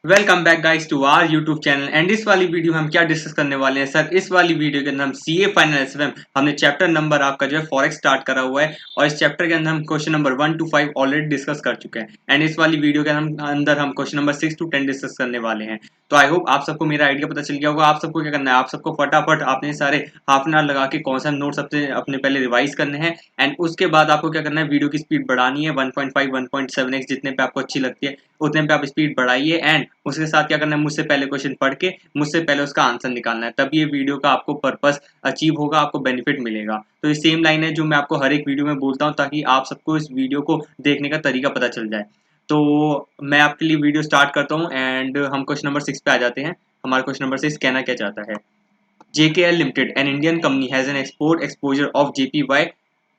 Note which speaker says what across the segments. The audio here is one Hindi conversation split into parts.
Speaker 1: Welcome back guys to our YouTube channel and इस वाली वीडियो में हम क्या डिस्कस करने वाले हैं सर। इस वाली वीडियो के अंदर हम सीए फाइनल एसएफएम हमने चैप्टर नंबर आपका जो है फॉरेक्स स्टार्ट करा हुआ है और इस चैप्टर के अंदर हम question number 1 to 5 already discuss कर चुके हैं एंड इस वाली वीडियो के अंदर हम क्वेश्चन नंबर 6 to 10 डिस्कस करने वाले हैं। तो आई होप आप सबको मेरा आइडिया पता चल गया होगा। आप सबको क्या करना है, आप सबको फटाफट आपने सारे हाफ एन आवर लगा के कौन सा नोट सबसे अपने पहले रिवाइज करने हैं एंड उसके बाद आपको क्या करना है, वीडियो की स्पीड बढ़ानी है 1.5 1.7x जितने पे आपको अच्छी लगती है उतने पे आप स्पीड बढ़ाइए एंड उसके साथ क्या करना है, मुझसे पहले क्वेश्चन पढ़ के मुझसे पहले उसका आंसर निकालना है, तब ये वीडियो का आपको पर्पस अचीव होगा, आपको बेनिफिट मिलेगा। तो ये सेम लाइन है जो मैं आपको हर एक वीडियो में बोलता हूँ ताकि आप सबको इस वीडियो को देखने का तरीका पता चल जाए। तो मैं आपके लिए वीडियो स्टार्ट करता हूँ एंड हम क्वेश्चन नंबर 6 पे आ जाते हैं। हमारा क्वेश्चन नंबर 6 कहना क्या चाहता है, JKL Limited, an Indian company, has an export exposure of JPY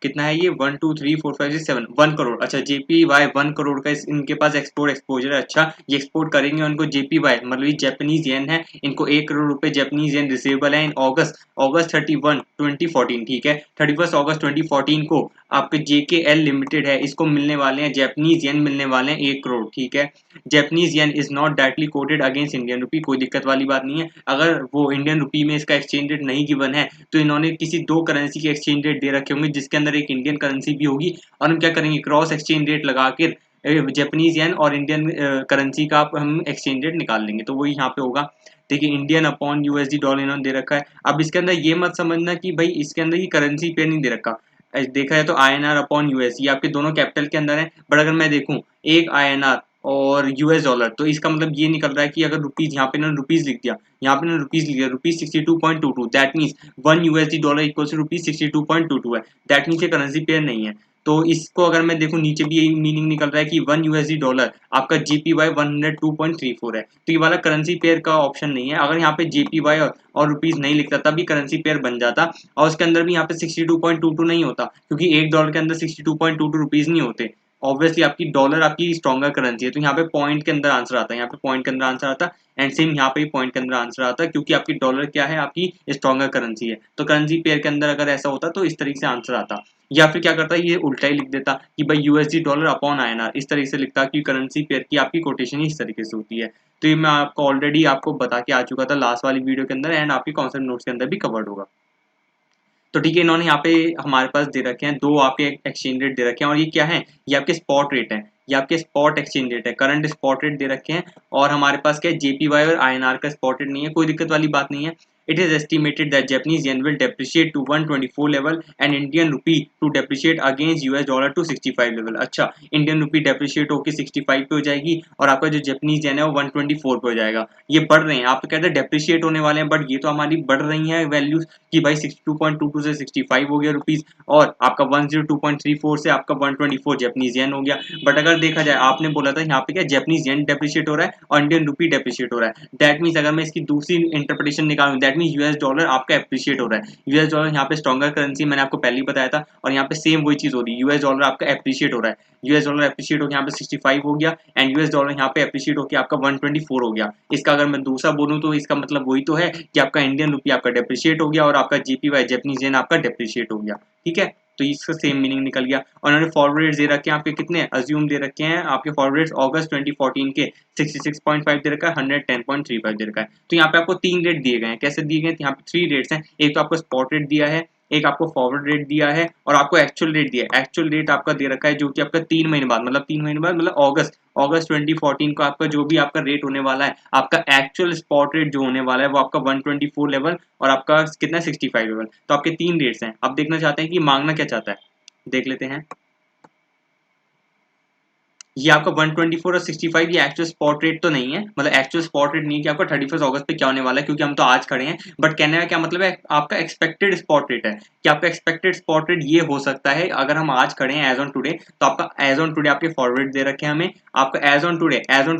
Speaker 1: कितना है ये 1 2 3 4 5 6 7 1 करोड़। अच्छा JPY 1 करोड़ का इनके पास एक्सपोर्ट एक्सपोजर है। अच्छा ये एक्सपोर्ट करेंगे, उनको JPY मतलब ये जापानीज येन है, इनको 1 करोड़ रुपए जापानीज येन रिसीवेबल है इन अगस्त 31 2014। ठीक है, 31 अगस्त 2014 को आपके JKL लिमिटेड है, इसको मिलने वाले हैं जापानीज येन, मिलने वाले हैं 1 करोड़। ठीक है, Japanese yen is not directly coated against Indian rupee, कोई दिक्कत वाली बात नहीं है। अगर वो इंडियन रुपी में इसका एक्सचेंज रेट नहीं गिवन है तो इन्होंने किसी दो करेंसी के एक्सचेंज रेट दे रखे होंगे जिसके अंदर एक इंडियन करेंसी भी होगी और हम क्या करेंगे, क्रॉस एक्सचेंज रेट लगा के जापानीज येन और इंडियन करेंसी का हम एक्सचेंज रेट निकाल लेंगे। तो वही यहाँ पे होगा। देखिए इंडियन अपॉन यूएसडी डॉलर इन्होंने दे रखा है। अब इसके अंदर ये मत समझना कि भाई इसके अंदर ये करेंसी पेयर नहीं दे रखा, देखा है तो INR अपॉन यूएस ये आपके दोनों कैपिटल के अंदर है। बट अगर मैं देखूं एक INR और यूएस डॉलर तो इसका मतलब ये निकल रहा है कि अगर रुपीज, यहाँ पे ना रुपीज लिख दिया, यहाँ पे ना रुपीज लिख दिया, rupees 62.22, that means 1 USD dollar equal to rupees 62.22 है। दैट मीन्स ये करेंसी पेयर नहीं है। तो इसको अगर मैं देखूं नीचे भी यही मीनिंग निकल रहा है कि 1 USD डॉलर आपका JPY 102.34 है। तो ये वाला करेंसी पेयर का ऑप्शन नहीं है। अगर यहाँ पे JPY और रुपीज नहीं लिखता तभी करेंसी पेयर बन जाता और उसके अंदर भी यहाँ पे 62.22 नहीं होता क्योंकि एक डॉलर के अंदर 62.22 रुपीज नहीं होते। ऑब्वियसली आपकी डॉलर आपकी स्ट्रॉन्गर करेंसी है तो यहाँ पे पॉइंट के अंदर आंसर आता है, यहाँ पे पॉइंट के अंदर आंसर आता है एंड सेम यहाँ पे पॉइंट के अंदर आंसर आता है क्योंकि आपकी डॉलर क्या है, आपकी स्ट्रॉन्गर करेंसी है। तो करेंसी पेयर के अंदर अगर ऐसा होता तो इस तरीके से आंसर आता, या फिर क्या करता ये उल्टा ही लिख देता कि भाई USD डॉलर अपॉन INR, इस तरीके से लिखता कि करेंसी पेयर की आपकी कोटेशन इस तरीके से होती है। तो ये मैं आपको ऑलरेडी आपको बता के आ चुका था लास्ट वाली वीडियो के अंदर एंड आपके कॉन्सेप्ट नोट्स के अंदर भी कवर्ड होगा। तो ठीक है, इन्होंने यहाँ पे हमारे पास दे रखे हैं दो आपके एक्सचेंज रेट दे रखे हैं और ये क्या है, ये आपके स्पॉट रेट है, ये आपके स्पॉट एक्सचेंज रेट है, करंट स्पॉट रेट दे रखे हैं। और हमारे पास क्या है, JPY और INR का स्पॉट रेट नहीं है, कोई दिक्कत वाली बात नहीं है। It is estimated that Japanese yen will depreciate to 124 level and Indian rupee to depreciate against US dollar to 65 level. अच्छा इंडियन रुपी डेप्रिशिएट होकर 65 पे हो जाएगी और आपका जो जापानीज येन है वो 124 पे हो जाएगा। ये बढ़ रहे हैं, आप तो कहते हैं डेप्रिशिएट होने वाले हैं बट ये तो हमारी बढ़ रही है वैल्यूज कि भाई 62.22 से 65 हो गया रुपीज और आपका 102.34 से आपका 124 जापानीज येन हो गया। बट अगर देखा जाए आपने बोला था यहाँ पे क्या जापानीज येन डेप्रिशिएट हो रहा है और इंडियन रुपी डेप्रिशिएट हो रहा है, दैट मीन्स अगर मैं इसकी दूसरी इंटरप्रिटेशन निकालूं दैट मीन्स US डॉलर आपका एप्रिशिएट हो रहा है। US डॉलर यहाँ पे स्ट्रॉन्गर करेंसी मैंने आपको पहले ही बताया था और यहाँ पे सेम वही चीज हो रही है, US डॉलर आपका एप्रिशिएट हो रहा है। US डॉलर एप्रिशिएट होकर यहाँ पे 65 हो गया एंड US डॉलर यहाँ पे एप्रिशिएट होकर आपका 124 हो गया। इसका अगर मैं दूसरा बोलूं तो इसका मतलब वही तो है कि आपका इंडियन रुपी आपका डेप्रिशिएट हो गया और आपका JPY जापानीज येन आपका डेप्रिशिएट हो गया। ठीक है, तो इसका सेम मीनिंग निकल गया। और उन्होंने फॉरवर्ड रेट्स दे रखे हैं आपके कितने अज्यूम दे रखे हैं, आपके फॉरवर्ड रेट्स अगस्त 2014 के 66.5 दे रखा है, 110.35 दे रखा है। तो यहाँ पे आपको तीन रेट दिए गए हैं, कैसे दिए गए, यहाँ पे थ्री रेट्स हैं। एक तो आपको स्पॉट रेट दिया है, एक आपको फॉरवर्ड रेट दिया है और आपको एक्चुअल रेट दिया है। एक्चुअल रेट आपका दे रखा है जो कि आपका 3 महीने बाद मतलब 3 महीने बाद मतलब अगस्त 2014 को आपका जो भी आपका रेट होने वाला है, आपका एक्चुअल स्पॉट रेट जो होने वाला है वो आपका 124 लेवल और आपका कितना 65 लेवल। तो आपके तीन रेट्स हैं। अब देखना चाहते हैं कि मांगना क्या चाहता है, देख लेते हैं। ये आपका 124 और 65 ये एक्चुअल स्पॉट रेट तो नहीं है, मतलब एक्चुअल स्पॉट रेट नहीं है कि आपका 31 अगस्त पे क्या होने वाला है क्योंकि हम तो आज खड़े हैं। बट कहने का क्या मतलब है, आपका एक्सपेक्टेड स्पॉट रेट है कि आपका एक्सपेक्टेड स्पॉट रेट ये हो सकता है अगर हम आज खड़े हैं एज ऑन टुडे, तो आपका एज ऑन टुडे आपके फॉरवर्ड दे रखे हैं हमें, आपका एज ऑन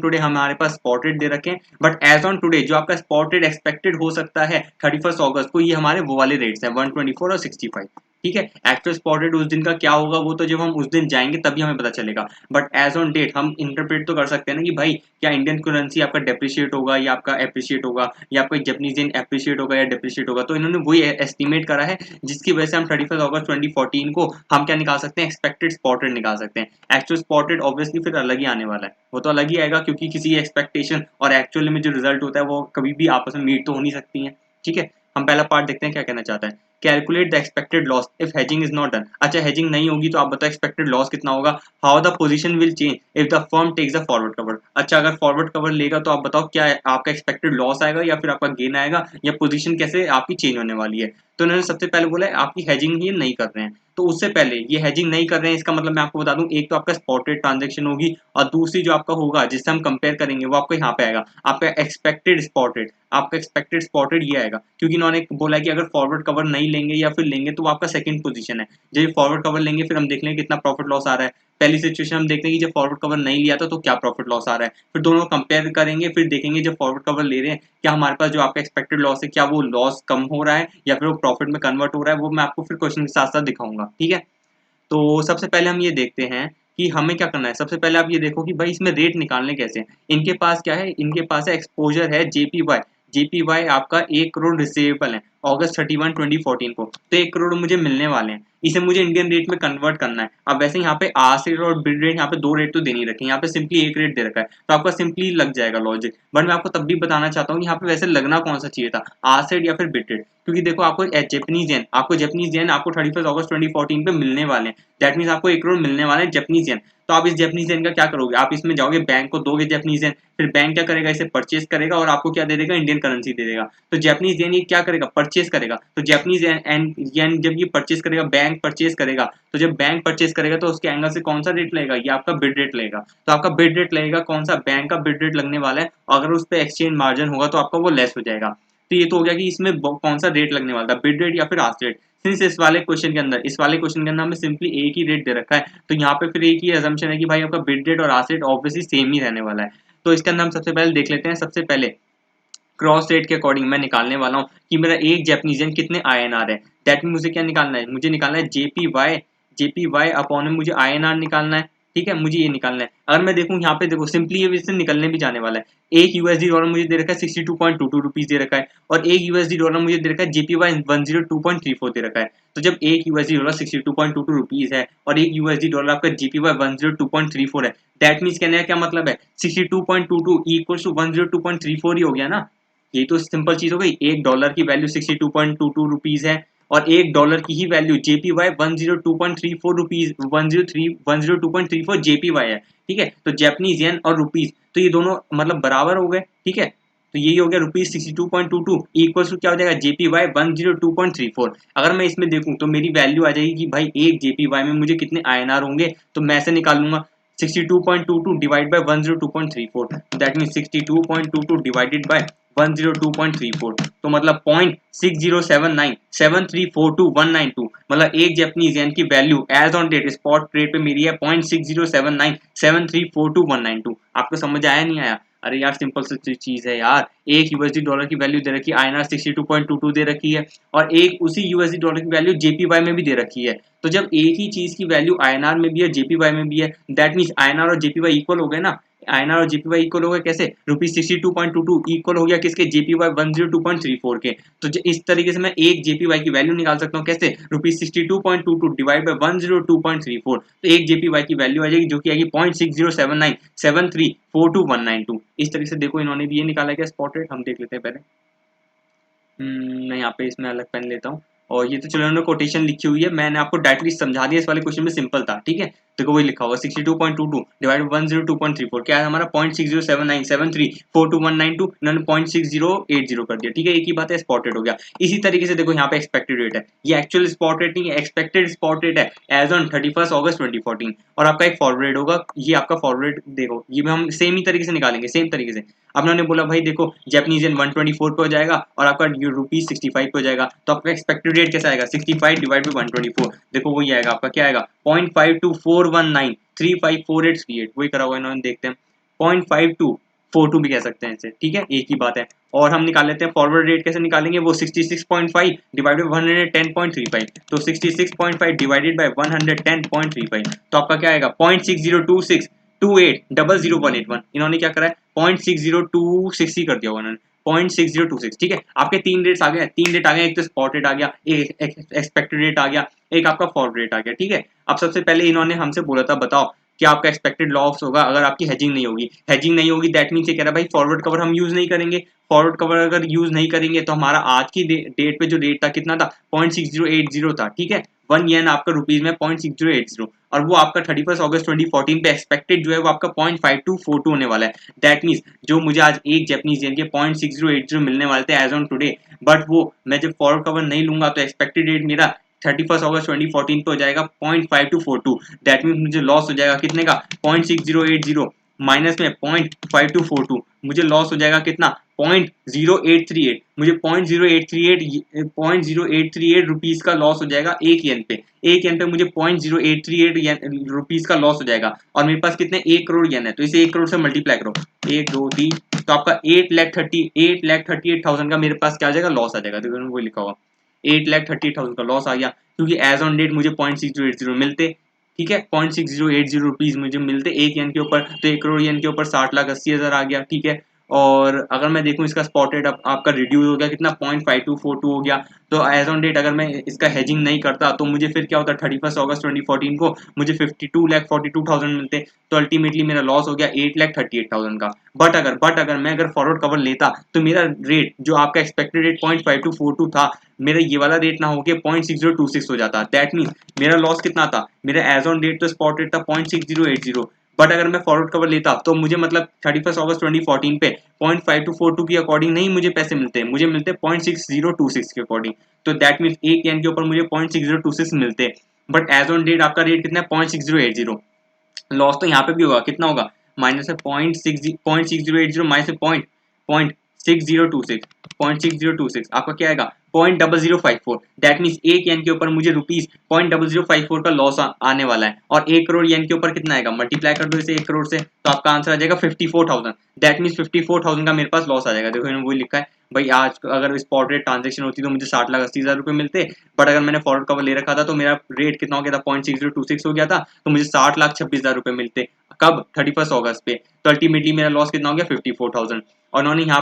Speaker 1: टुडे हमारे पास स्पॉट रेट दे रखे हैं। बट एज ऑन टुडे जो आपका स्पॉट रेट एक्सपेक्टेड हो सकता है 31 अगस्त को, ये हमारे वो वाले रेट्स हैं 124 और 65। ठीक है। एक्चुअल स्पॉट रेट उस दिन का क्या होगा वो तो जब हम उस दिन जाएंगे तभी हमें पता चलेगा, बट एज ऑन डेट हम इंटरप्रेट तो कर सकते हैं ना कि भाई क्या इंडियन करेंसी आपका डेप्रिशिएट होगा या आपका एप्रिशिएट होगा, या आपका जैपनीज येन एप्रिशिएट होगा या डेप्रिशिएट होगा। तो इन्होंने वही एस्टिमेट करा है जिसकी वजह से हम 31 अगस्त 2014 को हम क्या निकाल सकते हैं, एक्सपेक्टेड स्पॉट रेट निकाल सकते हैं। एक्चुअल स्पॉट रेट ऑब्वियसली फिर अलग ही आने वाला है, वो तो अलग ही आएगा क्योंकि किसी एक्सपेक्टेशन और एक्चुअल में जो रिजल्ट होता है वो कभी भी आपस में मीट तो हो नहीं सकती है। ठीक है, हम पहला पार्ट देखते हैं क्या कहना चाहता है। Calculate the expected loss if hedging is not done. अच्छा, हेजिंग नहीं होगी तो आप बताओ एक्सपेक्टेड लॉस कितना होगा। How the position will change if the firm takes the forward cover. अच्छा, अगर फॉरवर्ड कवर लेगा तो आप बताओ क्या आपका एक्सपेक्टेड लॉस आएगा या फिर आपका गेन आएगा, या पोजीशन कैसे आपकी चेंज होने वाली है। तो इन्होंने सबसे पहले बोला है आपकी हेजिंग ये नहीं कर रहे हैं। तो उससे पहले ये हेजिंग नहीं कर रहे हैं इसका मतलब मैं आपको बता दूं, एक तो आपका स्पॉट रेट ट्रांजेक्शन होगी और दूसरी जो आपका होगा जिससे हम कंपेयर करेंगे वो आपको यहाँ पे आएगा, आपका एक्सपेक्टेड स्पॉट रेट। आपका एक्सपेक्टेड स्पॉट रेट ये आएगा क्योंकि इन्होंने बोला कि अगर फॉरवर्ड कवर नहीं लेंगे या फिर लेंगे तो वो आपका सेकंड पोजीशन है। जब फॉरवर्ड कवर लेंगे फिर हम देख लेंगे कितना प्रॉफिट लॉस आ रहा है। पहली सिचुएशन हम देखते हैं कि जब फॉरवर्ड कवर नहीं लिया था तो क्या प्रॉफिट लॉस आ रहा है, फिर दोनों कंपेयर करेंगे, फिर देखेंगे जब फॉरवर्ड कवर ले रहे हैं क्या हमारे पास जो आपका एक्सपेक्टेड लॉस है क्या वो लॉस कम हो रहा है या फिर वो प्रॉफिट में कन्वर्ट हो रहा है, वो मैं आपको फिर क्वेश्चन के साथ साथ दिखाऊंगा। ठीक है, तो सबसे पहले हम ये देखते हैं कि हमें क्या करना है। सबसे पहले आप ये देखो कि भाई इसमें रेट निकालने कैसे हैं। इनके पास क्या है, इनके पास है एक्सपोजर है जेपीवाई। जेपीवाई आपका 1 करोड़ रिसीवेबल है अगस्त 31 2014 को, तो 1 करोड़ मुझे मिलने वाले हैं। इसे मुझे इंडियन रेट में कन्वर्ट करना है। अब वैसे यहाँ पे आस रेट और बिड रेट यहाँ पे दो रेट तो दे नहीं रखे, यहाँ पे सिंपली एक रेट दे रखा है तो आपका सिंपली लग जाएगा लॉजिक। बट मैं आपको तब भी बताना चाहता हूँ कि यहाँ पे वैसे लगना कौन सा चाहिए था, आस रेट या फिर बिड रेट, क्योंकि देखो आपको जैपनीज येन आपको 31 अगस्त 2014 पे मिलने वाले हैं। दैट मीन्स आपको 1 करोड़ मिलने वाले हैं जैपनीज येन। तो आप इस जैपनीज येन का क्या करोगे, आप इसमें जाओगे बैंक को दोगे जैपनीज येन, फिर बैंक क्या करेगा इसे परचेज करेगा और आपको क्या दे देगा, इंडियन करेंसी दे देगा। तो जैपनीज येन ये क्या करेगा, परचेज करेगा। तो जैपनीज येन जब ये परचेज करेगा, बैंक परचेज करेगा, तो जब बैंक परचेज करेगा तो उसके एंगल से कौन सा रेट लगेगा, ये आपका बिड रेट लगेगा। तो आपका बिड रेट लगेगा कौन सा, बैंक का बिड रेट लगने वाला है। अगर उस पर एक्सचेंज मार्जिन होगा तो आपका वो लेस हो जाएगा। तो ये तो हो गया कि इसमें कौन सा रेट लगने वाला था, बिड रेट या फिर आस्क रेट। सिंस इस वाले क्वेश्चन के अंदर हमें सिंपली एक ही रेट दे रखा है, तो यहाँ पे फिर एक ही अजम्पशन है कि भाई आपका बिड रेट और आस्क रेट ऑब्वियसली सेम ही रहने वाला है। तो इसके अंदर हम सबसे पहले देख लेते हैं। सबसे पहले क्रॉस रेट के अकॉर्डिंग मैं निकालने वाला हूँ कि मेरा एक जैपनीज येन कितने INR है। दैट मीन मुझे क्या निकालना है, मुझे निकालना है जेपीवाई अपॉन में मुझे INR निकालना है। ठीक है, मुझे ये निकालना है। अगर मैं देखूं यहाँ पे देखो सिंपली ये इससे निकलने भी जाने वाला है। एक यूएसडी डॉलर मुझे दे रखा है 62.22 रुपीज दे रखा है, और एक यूएसडी डॉलर मुझे दे रखा है जेपीवाई 102.34 दे रखा है। तो जब एक यूएसडी डॉलर 62.22 रुपीज है और एक यूएसडी डॉलर आपका जेपीवाई 102.34 है, दैट मीन्स कहने का क्या मतलब है, 62.22 इक्वल टू 102.34 ही हो गया ना। ये तो सिंपल चीज हो गई। एक डॉलर की वैल्यू 62.22 रुपीज है और एक डॉलर की ही वैल्यू जेपीवाई 102.34 रुपीज 102.34 जेपीवाई है। ठीक है, तो जैपनीज येन और रुपीज तो ये दोनों मतलब बराबर हो गए। ठीक है, तो यही हो गया रुपीज 62.22 इक्वल टू क्या हो जाएगा, जेपीवाई 102.34। अगर मैं इसमें देखूं तो मेरी वैल्यू आ जाएगी कि भाई एक जेपीवाई में मुझे कितने INR होंगे, तो मैं ऐसे निकालूंगा 62.22 divide by 102.34, that mean 62.22 divided by 102.34, तो मतलब 0.60797342 मतलब एक जैपनीज येन की value as on date spot rate पे मेरी है 0.60797342 आपको समझ आया नहीं आया। अरे यार सिंपल सी चीज है यार, एक यूएसडी डॉलर की वैल्यू दे रखी है INR 62.22 दे रखी है और एक उसी यूएसडी डॉलर की वैल्यू जेपीवाई में भी दे रखी है। तो जब एक ही चीज की वैल्यू INR में भी है जेपीवाई में भी है, दैट मीन्स INR और जेपीवाई इक्वल हो गए ना। INR और जेपीवाई इक्वल हो गए कैसे, ₹62.22 इक्वल हो गया किसके, जेपीवाई 102.34 के। तो इस तरीके से मैं एक जेपीवाई की वैल्यू निकाल सकता हूँ कैसे, ₹62.22 डिवाइड बाय 102.34, तो एक जेपीवाई की वैल्यू आ जाएगी जो कि आएगी 0.60797342 इस तरीके से। देखो इन्होंने भी ये निकाला क्या स्पॉट रेट, हम देख लेते हैं पहले। मैं यहाँ पे इसमें अलग पेन लेता हूँ, और ये तो चलो उन्होंने कोटेशन लिखी हुई है, मैंने आपको डायरेक्टली समझा दिया। इस वाले क्वेश्चन में सिंपल था। ठीक है, देखो वही लिखा होगा 62.22 डिवाइड 102.34 क्या है हमारा 0.60797342 इन्होंने 0.6080 कर दिया। ठीक है, एक ही बात है, स्पॉटेड हो गया। इसी तरीके से देखो यहाँ पे एक्सपेक्टेड रेट है, ये एक्चुअल स्पॉट रेट नहीं है, एक्सपेक्टेड स्पॉट रेट है एज ऑन 31 अगस्त 2014, और आपका एक फॉरवर्ड रेट होगा। ये आपका फॉरवर्ड रेट देखो, ये भी हम सेम ही तरीके से निकालेंगे, सेम तरीके से। अब उन्होंने बोला भाई देखो जैपनीज येन 124 पे हो जाएगा और आपका रुपीज 65 पे हो जाएगा, तो आपका एक्सपेक्टेड रेट कैसा आएगा, 65 डिवाइड बाई 124। देखो वही आएगा आपका, क्या आएगा 0.52419354838 वही करा हुआ इन्होंने, देखते हैं 0.52 42 भी कह सकते हैं इसे, ठीक है, एक ही बात है। और हम निकाल लेते हैं फॉरवर्ड रेट, कैसे निकालेंगे वो 66.5 डिवाइडेड बाय 110.35, तो 66.5 डिवाइडेड बाय 110.35, तो आपका क्या आएगा 0.602628 इन्होंने क्या करा है 0.6026 ही कर दिया होगा इन्होंने 0.6026, ठीक है। आपके तीन रेट्स आ गए, तीन रेट आ गए, एक तो स्पॉट रेट आ गया, एक एक्सपेक्टेड रेट आ गया, एक आपका फॉरवर्ड रेट आ गया, ठीक है। अब सबसे पहले इन्होंने हमसे बोला था बताओ कि आपका एक्सपेक्टेड लॉस होगा अगर आपकी हेजिंग नहीं होगी। हेजिंग नहीं होगी दैट मीन्स ये कह रहा है भाई फॉरवर्ड कवर हम यूज नहीं करेंगे। फॉरवर्ड कवर अगर यूज नहीं करेंगे तो हमारा आज की डेट पे जो रेट था कितना था 0.6080 था, ठीक है। 1 येन आपका रुपीज में 0.6080, और वो आपका 31 अगस्त 2014 पे एक्सपेक्टेड जो है वो आपका 0.5242 होने वाला है। दैट मीन्स जो मुझे आज एक जैपनीज येन के 0.6080 मिलने वाले थे एज ऑन टुडे, बट वो मैं जब फॉरवर्ड कवर नहीं लूंगा तो एक्सपेक्टेड रेट मेरा 31 अगस्त 2014 पे हो जाएगा 0.5242। दैट मीन्स मुझे लॉस हो जाएगा कितने का 0.6080 माइनस में 0.5242, मुझे लॉस हो जाएगा कितना 0.0838, मुझे 0.0838 रुपीज का लॉस हो जाएगा एक येन पे। एक येन पे मुझे 0.0838 रुपीज का लॉस हो जाएगा, और मेरे पास कितने 1 करोड़ येन है, तो इसे 1 करोड़ से मल्टीप्लाई करो 1 2 3, तो आपका 8,38,000 का मेरे पास क्या आ जाएगा लॉस आ जाएगा। देखो वो लिखा हुआ 8,38,000 का लॉस आ गया, क्योंकि एज ऑन डेट मुझे 0.6080 मिलते, ठीक है, 0.6080 रुपीज मुझे मिलते एक येन के ऊपर, तो 1 करोड़ येन के ऊपर 60,80,000 आ गया, ठीक है। और अगर मैं देखूं इसका स्पॉट रेट आपका रिड्यूस हो गया कितना 0.5242 हो गया, तो एज ऑन डेट अगर मैं इसका हेजिंग नहीं करता तो मुझे फिर क्या होता 31 अगस्त 2014 को मुझे 52,42,000 मिलते, तो अल्टीमेटली मेरा लॉस हो गया 8,38,000 का। बट अगर मैं फॉरवर्ड कवर लेता तो मेरा रेट जो आपका एक्सपेक्टेड रेट 0.5242 था, मेरा ये वाला रेट ना होके 0.6026 हो जाता। दैट मीन मेरा लॉस कितना था, मेरा एज ऑन डेट तो स्पॉट रेट था 0.6080, बट अगर मैं फॉरवर्ड कवर लेता तो मुझे मतलब 31 अगस्त 2014 पे 0.5242 के अकॉर्डिंग नहीं मुझे पैसे मिलते, मुझे मिलते 0.6026 के अकॉर्डिंग। तो दैट मीन एक येन के ऊपर मुझे 0.6026 मिलते, बट एज ऑन डेट आपका रेट कितना है 0.6080। लॉस तो यहाँ पे भी होगा, कितना होगा माइनस है 0.6080 माइनस है 0.6026 आपका क्या आएगा 0.0054। दैट मीन्स एक येन के ऊपर मुझे रुपीज 0.0054 का लॉस आने वाला है, और 1 करोड़ येन के ऊपर कितना आएगा, मल्टीप्लाई कर दो इसे 1 करोड़ से, तो आपका आंसर आ जाएगा 54,000। दैट मीन्स 54,000 का मेरे पास लॉस आ जाएगा। देखो इन्होंने वही लिखा है भाई आज अगर स्पॉट रेट ट्रांजेक्शन होती तो मुझे 60,80,000 रुपए मिलते, बट अगर मैंने फॉरवर्ड कवर ले रखा था तो मेरा रेट कितना हो गया था 0.6026 हो गया था, तो मुझे 60,26,000 रुपए मिलते कब 31 अगस्त पे, तो अल्टीमेटली मेरा लॉस कितना हो गया 54,000। और इन्होंने यहाँ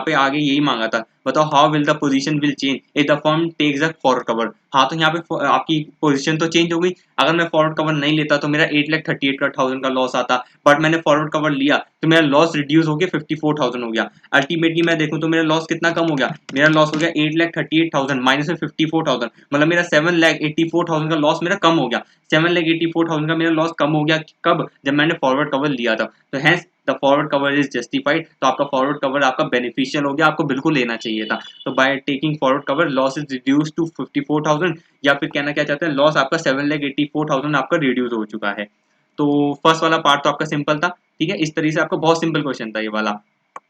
Speaker 1: पे आगे यही मांगा था बताओ how will the position will change if the firm takes the forward cover. हाँ तो यहाँ पे आपकी पोजीशन तो चेंज हो गई, अगर मैं फॉरवर्ड कवर नहीं लेता तो मेरा 8,38,000 का लॉस आता, बट मैंने फॉरवर्ड कवर लिया तो मेरा लॉस रिड्यूस हो गया 54,000 हो गया। अल्टीमेटली मैं देखूं तो मेरा लॉस कितना कम हो गया, मेरा लॉस हो गया 8,38,000 माइनस में 54,000, मतलब मेरा 7,84,000 का लॉस मेरा कम हो गया। 7,84,000 का मेरा लॉस कम हो गया कब, जब मैंने फॉरवर्ड कवर लिया था। तो hence the forward cover is justified, तो आपका फॉरवर्ड कवर आपका बेनिफिशियल हो गया, आपको बिल्कुल लेना चाहिए था। तो by taking forward cover loss is reduce to 54,000, या फिर कहना क्या चाहते हैं लॉस आपका 7,84,000 आपका रिड्यूस हो चुका है। तो फर्स्ट वाला पार्ट तो आपका सिंपल था, ठीक है, इस तरीके से आपका बहुत सिंपल क्वेश्चन था ये वाला,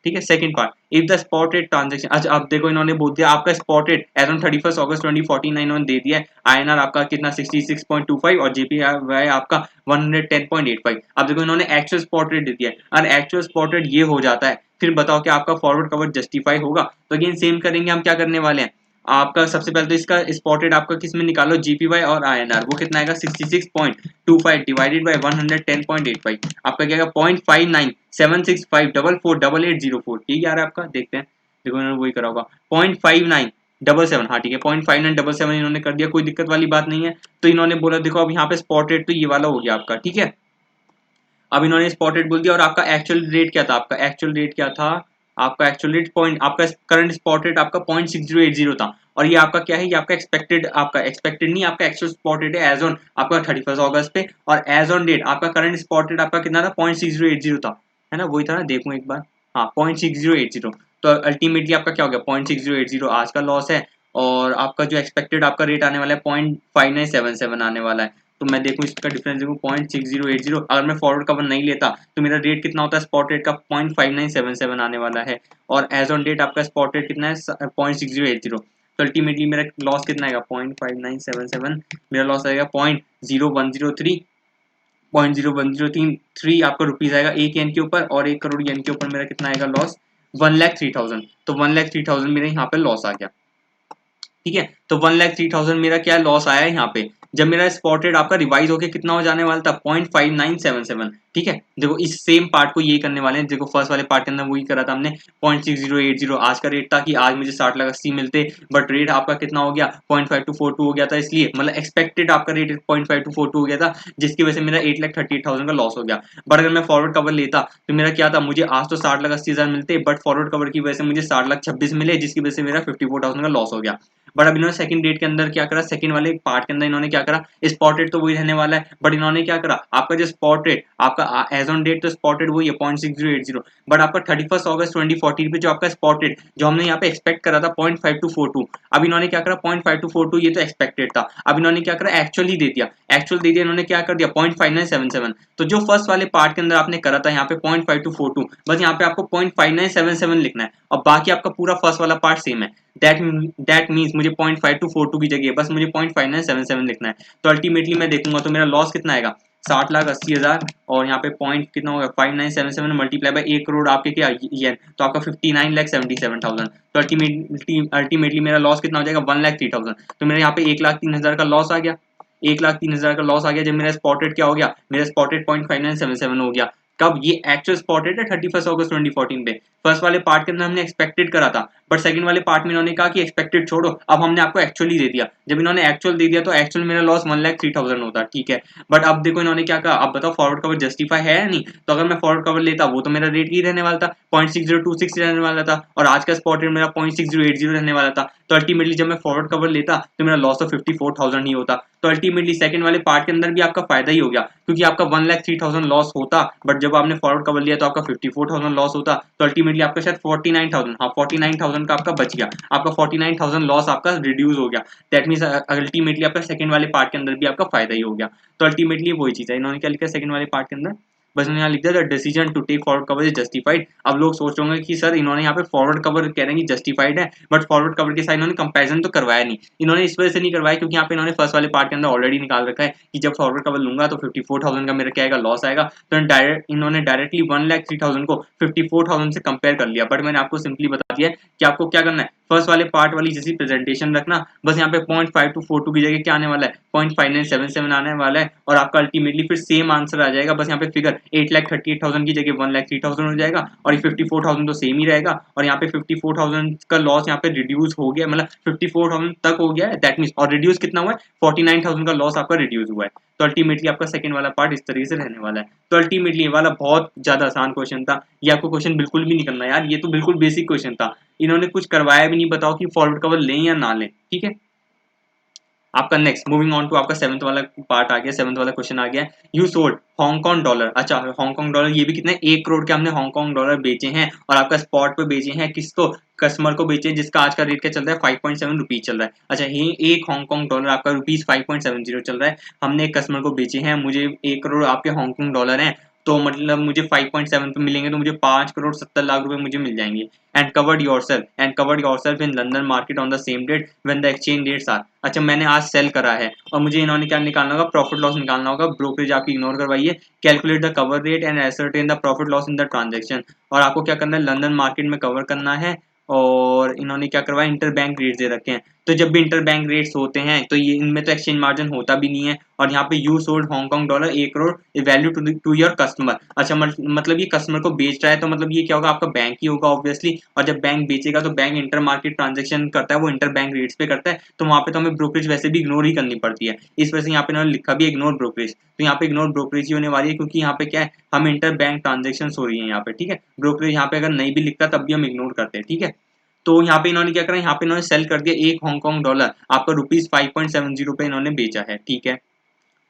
Speaker 1: ठीक है। Second part if the spot rate transaction, अच्छा अब देखो इन्होंने बोल दिया आपका स्पॉट रेट एज ऑन 31 अगस्त 2014 इन्होंने दे दिया है, आईएनआर आपका कितना 66.25 और जेपीवाई आपका 110.85। अब देखो इन्होंने एक्चुअल स्पॉट रेट दे दिया है, और एक्चुअल स्पॉट रेट ये हो जाता है, फिर बताओ कि आपका फॉरवर्ड कवर जस्टिफाई होगा। तो अगेन सेम करेंगे, हम क्या करने वाले हैं, आपका सबसे पहले तो इसका स्पॉट रेट आपका किस में निकालो जीपीवाई और आईएनआर, वो कितना आएगा 66.25 डिवाइडेड बाय 110.85, आपका क्या आएगा 0.5976544804, ठीक है यार आपका देखते हैं। देखो इन्होंने वही करा होगा 0.5977, हाँ ठीक है 0.5977 इन्होंने कर दिया, कोई दिक्कत वाली बात नहीं है। तो इन्होंने बोला देखो अब यहाँ पे स्पॉट रेट तो ये वाला हो गया आपका, ठीक है। अब इन्होंने स्पॉट रेट बोल दिया, और आपका एक्चुअल रेट क्या था, आपका एक्चुअल रेट क्या था, आपका एक्चुअल रेट आपका करंट स्पॉट रेट आपका 0.6080 था, और ये आपका क्या है, ये आपका एक्सपेक्टेड नहीं, आपका एक्चुअल स्पॉट रेट है एज ऑन आपका 31 अगस्त पे, और एज ऑन डेट आपका करंट स्पॉट रेट आपका कितना था 0.6080 था, है ना, वही था ना, देखूं एक बार, हाँ 0.6080। तो अल्टीमेटली आपका क्या हो गया 0.6080 आज का लॉस है, और आपका जो एक्सपेक्टेड आपका रेट आने वाला है 0.5977 आने वाला है। तो मैं देखूं इसका डिफरेंस देखूं 0.6080, अगर मैं फॉरवर्ड कवर नहीं लेता तो मेरा रेट कितना होता है स्पॉट रेट का 0.5977 आने वाला है, और एज ऑन डेट आपका स्पॉट रेट कितना है 0.6080। तो अल्टीमेटली मेरा लॉस कितना आएगा 0.5977, मेरा लॉस आएगा 0.0103, 0.01033 आपका रुपीज आएगा एक येन के ऊपर, और 1 करोड़ येन के ऊपर मेरा कितना आएगा लॉस, 1,03,000। तो 1,03,000 मेरा यहाँ पे लॉस आ गया। ठीक है, तो 1,03,000 मेरा क्या लॉस आया है यहाँ पे। जब मेरा स्पॉटेड आपका रिवाइज होके कितना हो जाने वाला था, 0.5977। ठीक है, देखो इस सेम पार्ट को यही करने वाले हैं, देखो फर्स्ट वाले पार्ट के अंदर वही करा था हमने 0.6080। आज का रेट था कि आज मुझे 60,80,000 मिलते, बट रेट आपका कितना हो गया 0.5242 हो गया था, इसलिए मतलब एक्सपेक्टेड आपका रेट 0.5242 हो गया था, जिसकी वजह से मेरा 8,38,000 का लॉस हो गया। बट अगर मैं फॉरवर्ड कवर लेता तो मेरा क्या था, मुझे आज तो 60,80,000 मिलते, बट फॉरवर्ड कवर की वजह से मुझे 60,26,000 मिले, जिसकी वजह से मेरा 54,000 का लॉस हो गया। बट अब इन्होंने सेकंड डेट के अंदर क्या करा, सेकंड वाले पार्ट के अंदर इन्होंने क्या करा, स्पॉट रेट तो वही रहने वाला है, बट इन्होंने क्या करा, आपका जो स्पॉट रेट आपका एज ऑन डेट तो स्पॉट रेट वही है 0.6080, बट आपका 31 अगस्त 2014 पे जो आपका स्पॉट रेट जो हमने यहाँ पे एक्सपेक्ट करा था 0.5242, अब इन्होंने क्या करा 0.5242, ये तो एक्सपेक्टेड था, अब इन्होंने क्या करा एक्चुअली दे दिया, एक्चुअल दे दिया इन्होंने क्या कर दिया 0.5977। तो जो फर्स्ट वाले पार्ट के अंदर आपने करा था यहाँ पे 0.5242, बस यहाँ पे आपको 0.5977 लिखना है, और बाकी आपका पूरा फर्स्ट वाला पार्ट सेम है। दैट मीन्स मुझे 0.5242 की जगह बस मुझे 0.5977 लिखना है। तो अल्टीमेटली मैं देखूंगा तो मेरा लॉस कितना आएगा 60,80,000, और यहाँ पे पॉइंट कितना होगा 5977 मल्टीप्लाई बाय 1 करोड़ आपके क्या ये, तो आपका 59,77,000। तो अल्टीमेटली मेरा लॉस कितना हो जाएगा 1,03,000। तो मेरे यहाँ पे 1,03,000 का लॉस आ गया, 1,03,000 का लॉस आ गया, जब मेरा स्पॉटेड क्या हो गया, मेरा स्पॉटेड 0.5977 हो गया। कब, ये एक्चुअल स्पॉटेड है 31 अगस्त 2014 पे। फर्स्ट वाले पार्ट के अंदर हमने एक्सपेक्टेड करा था, बट सेकंड वाले पार्ट में इन्होंने कहा कि एक्सपेक्टेड छोड़ो, अब हमने आपको एक्चुअली दे दिया। जब इन्होंने एक्चुअल दे दिया तो एक्चुअल मेरा लॉस 1,03,000 होता, ठीक है। बट अब देखो इन्होंने क्या कहा, अब बताओ फॉरवर्ड कवर जस्टिफाई है या नहीं। तो अगर मैं फॉरवर्ड कवर लेता वो तो मेरा रेट ही रहने वाला था 0.6026 रहने वाला था, और आज का स्पॉट रेट मेरा 0.6080 रहने वाला था। तो अल्टीमेटली जब मैं फॉरवर्ड कवर लेता तो मेरा लॉस तो 54,000 ही होता। तो अल्टीमेटली सेकंड वाले पार्ट के अंदर भी आपका फायदा ही हो गया, क्योंकि आपका 1,03,000 लॉस होता, बट जब आपने फॉरवर्ड कवर लिया तो आपका 54,000 लॉस होता। तो अल्टीमेटली आपका शायद 49,000, हाँ 49,000 का आपका बच गया, आपका 49,000 लॉस आपका रिड्यूस हो गया। दैट मीन्स अल्टीमेटली आपका सेकंड वाले पार्ट के अंदर भी आपका फायदा ही हो गया। तो अल्टीमेटली वही चीज है, इन्होंने क्या लिखा सेकंड वाले पार्ट के अंदर, बस उन्होंने यहाँ लिख दिया decision to take forward cover is justified. अब लोग सोच रहे होंगे कि सर इन्होंने यहाँ पे फॉरवर्ड कवर कह रहे हैं कि जस्टिफाइड है, बट फॉरवर्ड कवर के साथ इन्होंने कंपैरिजन तो करवाया नहीं। इन्होंने इस वजह से नहीं करवाया क्योंकि यहाँ पे इन्होंने फर्स्ट वाले पार्ट के अंदर ऑलरेडी निकाल रखा है कि जब फॉरवर्ड कवर लूंगा तो 54,000 का मेरा क्या आएगा लॉस आएगा। तो इन्होंने डायरेक्टली 1,03,000 को 54,000 से कंपेयर कर लिया। बट मैंने आपको सिंपली बता दिया कि आपको क्या करना है, फर्स्ट वाले पार्ट वाली जैसी प्रेजेंटेशन रखना, बस यहाँ पे 0.5242 की जगह क्या आने वाला है 0.5977 आने वाला है, और आपका अल्टीमेटली फिर सेम आंसर आ जाएगा। बस यहाँ पे फिगर 8,38,000 की जगह 1,03,000 हो जाएगा, और ये 54,000 तो सेम ही रहेगा, और यहाँ पे 54,000 का लॉस यहाँ पे रिड्यूस हो गया, मतलब 54,000 तक हो गया है दैट मीन्स, और रिड्यूस कितना हुआ है 49,000 का लॉस आपका रिड्यूस हुआ है। तो अल्टीमेटली आपका सेकंड वाला पार्ट इस तरीके से रहने वाला है। तो अल्टीमेटली ये वाला बहुत ज्यादा आसान क्वेश्चन था, ये आपको क्वेश्चन बिल्कुल भी नहीं करना यार, ये तो बिल्कुल बेसिक क्वेश्चन था, इन्होंने कुछ करवाया भी नहीं। बताओ कि फॉरवर्ड कवर लें या ना लें, ठीक है। आपका नेक्स्ट मूविंग ऑन टू आपका सेवंथ वाला पार्ट आ गया, सेवंथ वाला क्वेश्चन आ गया, यू सोल्ड हांगकांग डॉलर। अच्छा हांगकांग डॉलर ये भी कितने 1 करोड़ के हमने हांगकांग डॉलर बेचे हैं, और आपका स्पॉट पे बेचे हैं, किसको, कस्टमर को बेचे, जिसका आज का रेट क्या चल रहा है 5.7 रुपीज चल रहा है। अच्छा ये एक हांगकांग डॉलर आपका रुपीज 5.70 चल रहा है, हमने एक कस्टमर को बेचे हैं, मुझे 1 करोड़ आपके हांगकांग डॉलर हैं, तो मतलब मुझे 5.7 पे मिलेंगे, तो मुझे 5,70,00,000 रुपए मुझे मिल जाएंगे। And covered yourself in London market on the same date when the exchange rates are. अच्छा मैंने आज सेल करा है, और मुझे इन्होंने क्या निकालना होगा, प्रॉफिट लॉस निकालना होगा। ब्रोकरेज आपकी इग्नोर करवाइए, calculate the cover rate and ascertain the profit loss in the transaction. और आपको क्या करना है, लंदन मार्केट में कवर करना है, और इन्होंने क्या करवाया इंटर बैंक रेट दे रखे हैं। तो जब भी इंटर बैंक रेट्स होते हैं तो ये इनमें तो एक्सचेंज मार्जिन होता भी नहीं है, और यहाँ पे you sold Hong Kong dollar 1 crore value to your customer. अच्छा मतलब ये कस्टमर को बेच रहा है, तो मतलब ये क्या होगा, आपका बैंक ही होगा ऑब्वियसली, और जब बैंक बेचेगा तो बैंक इंटर मार्केट ट्रांजेक्शन करता है, वो इंटर बैंक रेट्स पे करता है, तो वहाँ पे तो हमें ब्रोकरेज वैसे भी इग्नोर ही करनी पड़ती है। इस वजह से यहाँ पे इन्होंने लिखा भी इग्नोर ब्रोकरेज, तो यहाँ पे इग्नोर ब्रोकरेज ही होने वाली है, क्योंकि यहाँ पे क्या है, हम इंटर बैंक ट्रांजेक्शन हो रही है यहाँ पे, ठीक है। ब्रोकरेज यहाँ पे अगर नहीं भी लिखता तब भी हम इग्नोर करते हैं, ठीक है। तो यहाँ पे इन्होंने क्या करा, यहाँ पे इन्होंने सेल कर दिया एक हांगकांग डॉलर आपका रुपीज 5.70 पे इन्होंने बेचा है, ठीक है।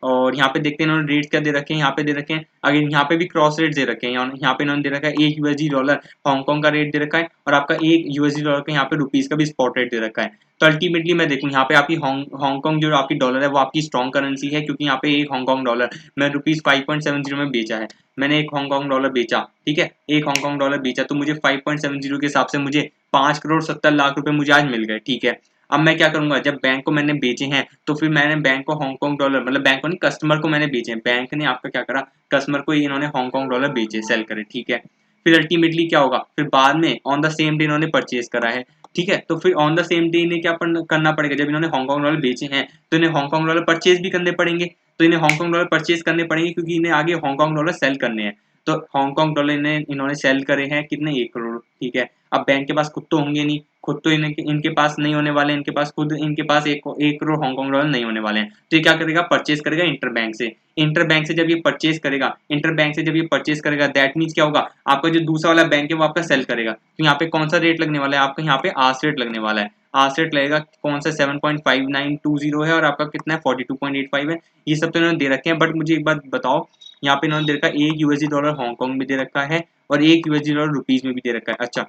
Speaker 1: और यहाँ पे देखते हैं इन्होंने रेट क्या दे रखे हैं, यहाँ पे दे रखे हैं, अगर यहाँ पे भी क्रॉस रेट दे रखे हैं, यहाँ पे इन्होंने दे रखा है एक यूएसडी डॉलर हांगकांग का रेट दे रखा है, और आपका एक यूएसडी डॉलर का यहाँ पे रुपीज का भी स्पॉट रेट दे रखा है। तो अल्टीमेटली मैं देखूँ यहाँ पे आपकी हांगकांग जो आपकी डॉलर है वो आपकी स्ट्रॉन्ग करेंसी है, क्योंकि यहाँ पे एक हांगकांग डॉलर मैं रुपीज 5.70 में बेचा है, मैंने एक हांगकांग डॉलर बेचा, ठीक है, एक हांगकांग डॉलर बेचा, तो मुझे 5.70 के हिसाब से मुझे 5,70,00,000 रुपए मुझे आज मिल गए, ठीक है। अब मैं क्या करूंगा, जब बैंक को मैंने बेचे हैं तो फिर मैंने बैंक को हांगकांग डॉलर, मतलब बैंक को नहीं कस्टमर को मैंने बेचे हैं, बैंक ने आपका क्या करा, कस्टमर को इन्होंने हांगकांग डॉलर बेचे, सेल करे, ठीक है। फिर अल्टीमेटली क्या होगा, फिर बाद में ऑन द सेम डे इन्होंने परचेज करा है, ठीक है। तो फिर ऑन द सेम डे इन्हें क्या करना पड़ेगा, जब इन्होंने हांगकांग डॉलर बेचे हैं तो इन्हें हांगकांग डॉलर परचेज भी करने पड़ेंगे, तो इन्हें हांगकांग डॉलर परचेज करने पड़ेंगे क्योंकि इन्हें आगे हांगकांग डॉलर सेल करने हैं। तो हांगकांग डॉलर इन्होंने सेल करे हैं कितने, 1 करोड़, ठीक है। अब बैंक के पास खुद तो होंगे नहीं, खुद तो इनके पास नहीं होने वाले, इनके पास खुद इनके पास 1 करोड़ हांगकांग डॉलर नहीं होने वाले हैं। तो ये क्या करेगा, परचेज करेगा इंटरबैंक से। इंटरबैंक से जब ये परचेज करेगा, इंटरबैंक से जब ये परचेज करेगा, दैट मीन्स क्या होगा, आपका जो दूसरा वाला बैंक है वो आपका सेल करेगा। तो यहाँ पे कौन सा रेट लगने वाला है, आपका यहाँ पे आस रेट लगने वाला है। आस रेट लगेगा कौन सा, 7.5920 है और आपका कितना है, 42.85 है। ये सब तो इन्होंने दे रखे हैं, बट मुझे एक बात बताओ, यहाँ पे इन्होंने दे रखा है 1 USD डॉलर हांगकांग में दे रखा है और 1 USD डॉलर रुपीज में भी दे रखा है। अच्छा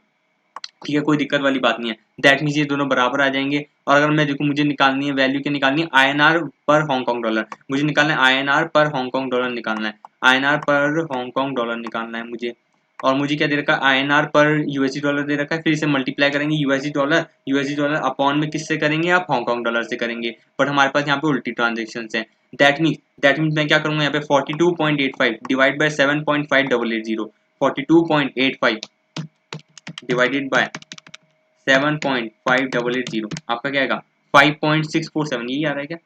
Speaker 1: ठीक है, कोई दिक्कत वाली बात नहीं है। दैट मीन्स ये दोनों बराबर आ जाएंगे। और अगर मैं देखूँ, मुझे निकालनी है वैल्यू, क्या निकालनी है, INR पर हांगकांग डॉलर, मुझे निकालना है INR पर हांगकांग डॉलर निकालना है, INR पर हांगकांग डॉलर निकालना है मुझे। और मुझे क्या दे रखा है, INR पर USD डॉलर दे रखा है, फिर इसे मल्टीप्लाई करेंगे USD डॉलर अपॉन में किससे करेंगे, आप हांगकांग डॉलर से करेंगे। बट हमारे पास यहाँ पे उल्टी ट्रांजेक्शन है। दैट मीन्स मैं क्या करूंगा, यहाँ पे 42.85 डिवाइड बाय 7.5880, 42.85 डिवाइडेड बाय 7.5880 आपका क्या आएगा, 5.647, यही आ रहा है क्या,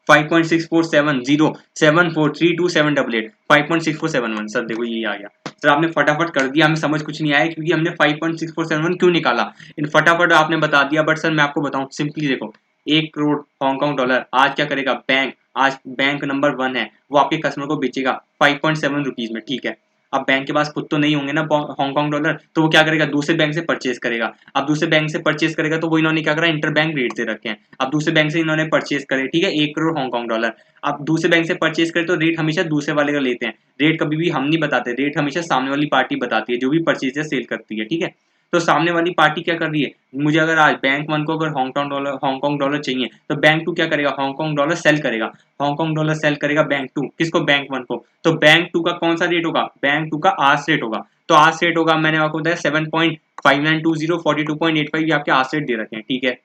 Speaker 1: 5.64707432788 5.6471 सर, देखो यही आ गया सर, आपने फटाफट कर दिया, हमें समझ कुछ नहीं आया क्योंकि हमने 5.6471 क्यों निकाला, इन फटाफट आपने बता दिया। बट सर मैं आपको बताऊं सिंपली, देखो 1 करोड़ हांगकांग डॉलर आज क्या करेगा बैंक, आज बैंक नंबर 1 है वो आपके कस्टमर को बेचेगा 5.7 रुपीज में, ठीक है। अब बैंक के पास खुद तो नहीं होंगे ना हांगकांग डॉलर, तो वो क्या करेगा, दूसरे बैंक से परचेज करेगा। अब दूसरे बैंक से परचेज करेगा तो वो इन्होंने क्या करा, इंटर बैंक रेट दे रखे हैं। अब दूसरे बैंक से इन्होंने परचेज करे, ठीक है, 1 करोड़ हांगकांग डॉलर। अब दूसरे बैंक से परचेज करे तो रेट हमेशा दूसरे वाले का लेते हैं, रेट कभी भी हम नहीं बताते, रेट हमेशा सामने वाली पार्टी बताती है जो भी परचेज या सेल करती है, ठीक है। तो सामने वाली पार्टी क्या कर रही है, मुझे अगर आज बैंक 1 को अगर हांगकांग डॉलर चाहिए तो बैंक 2 क्या करेगा, हांगकांग डॉलर सेल करेगा, हांगकांग डॉलर सेल करेगा बैंक 2 किसको, बैंक 1 को। तो बैंक 2 का कौन सा रेट होगा, बैंक 2 का आस रेट होगा। तो आस रेट होगा, मैंने आपको बताया 7.5920 42.85 ये आपके आस रेट दे रखे हैं, ठीक है।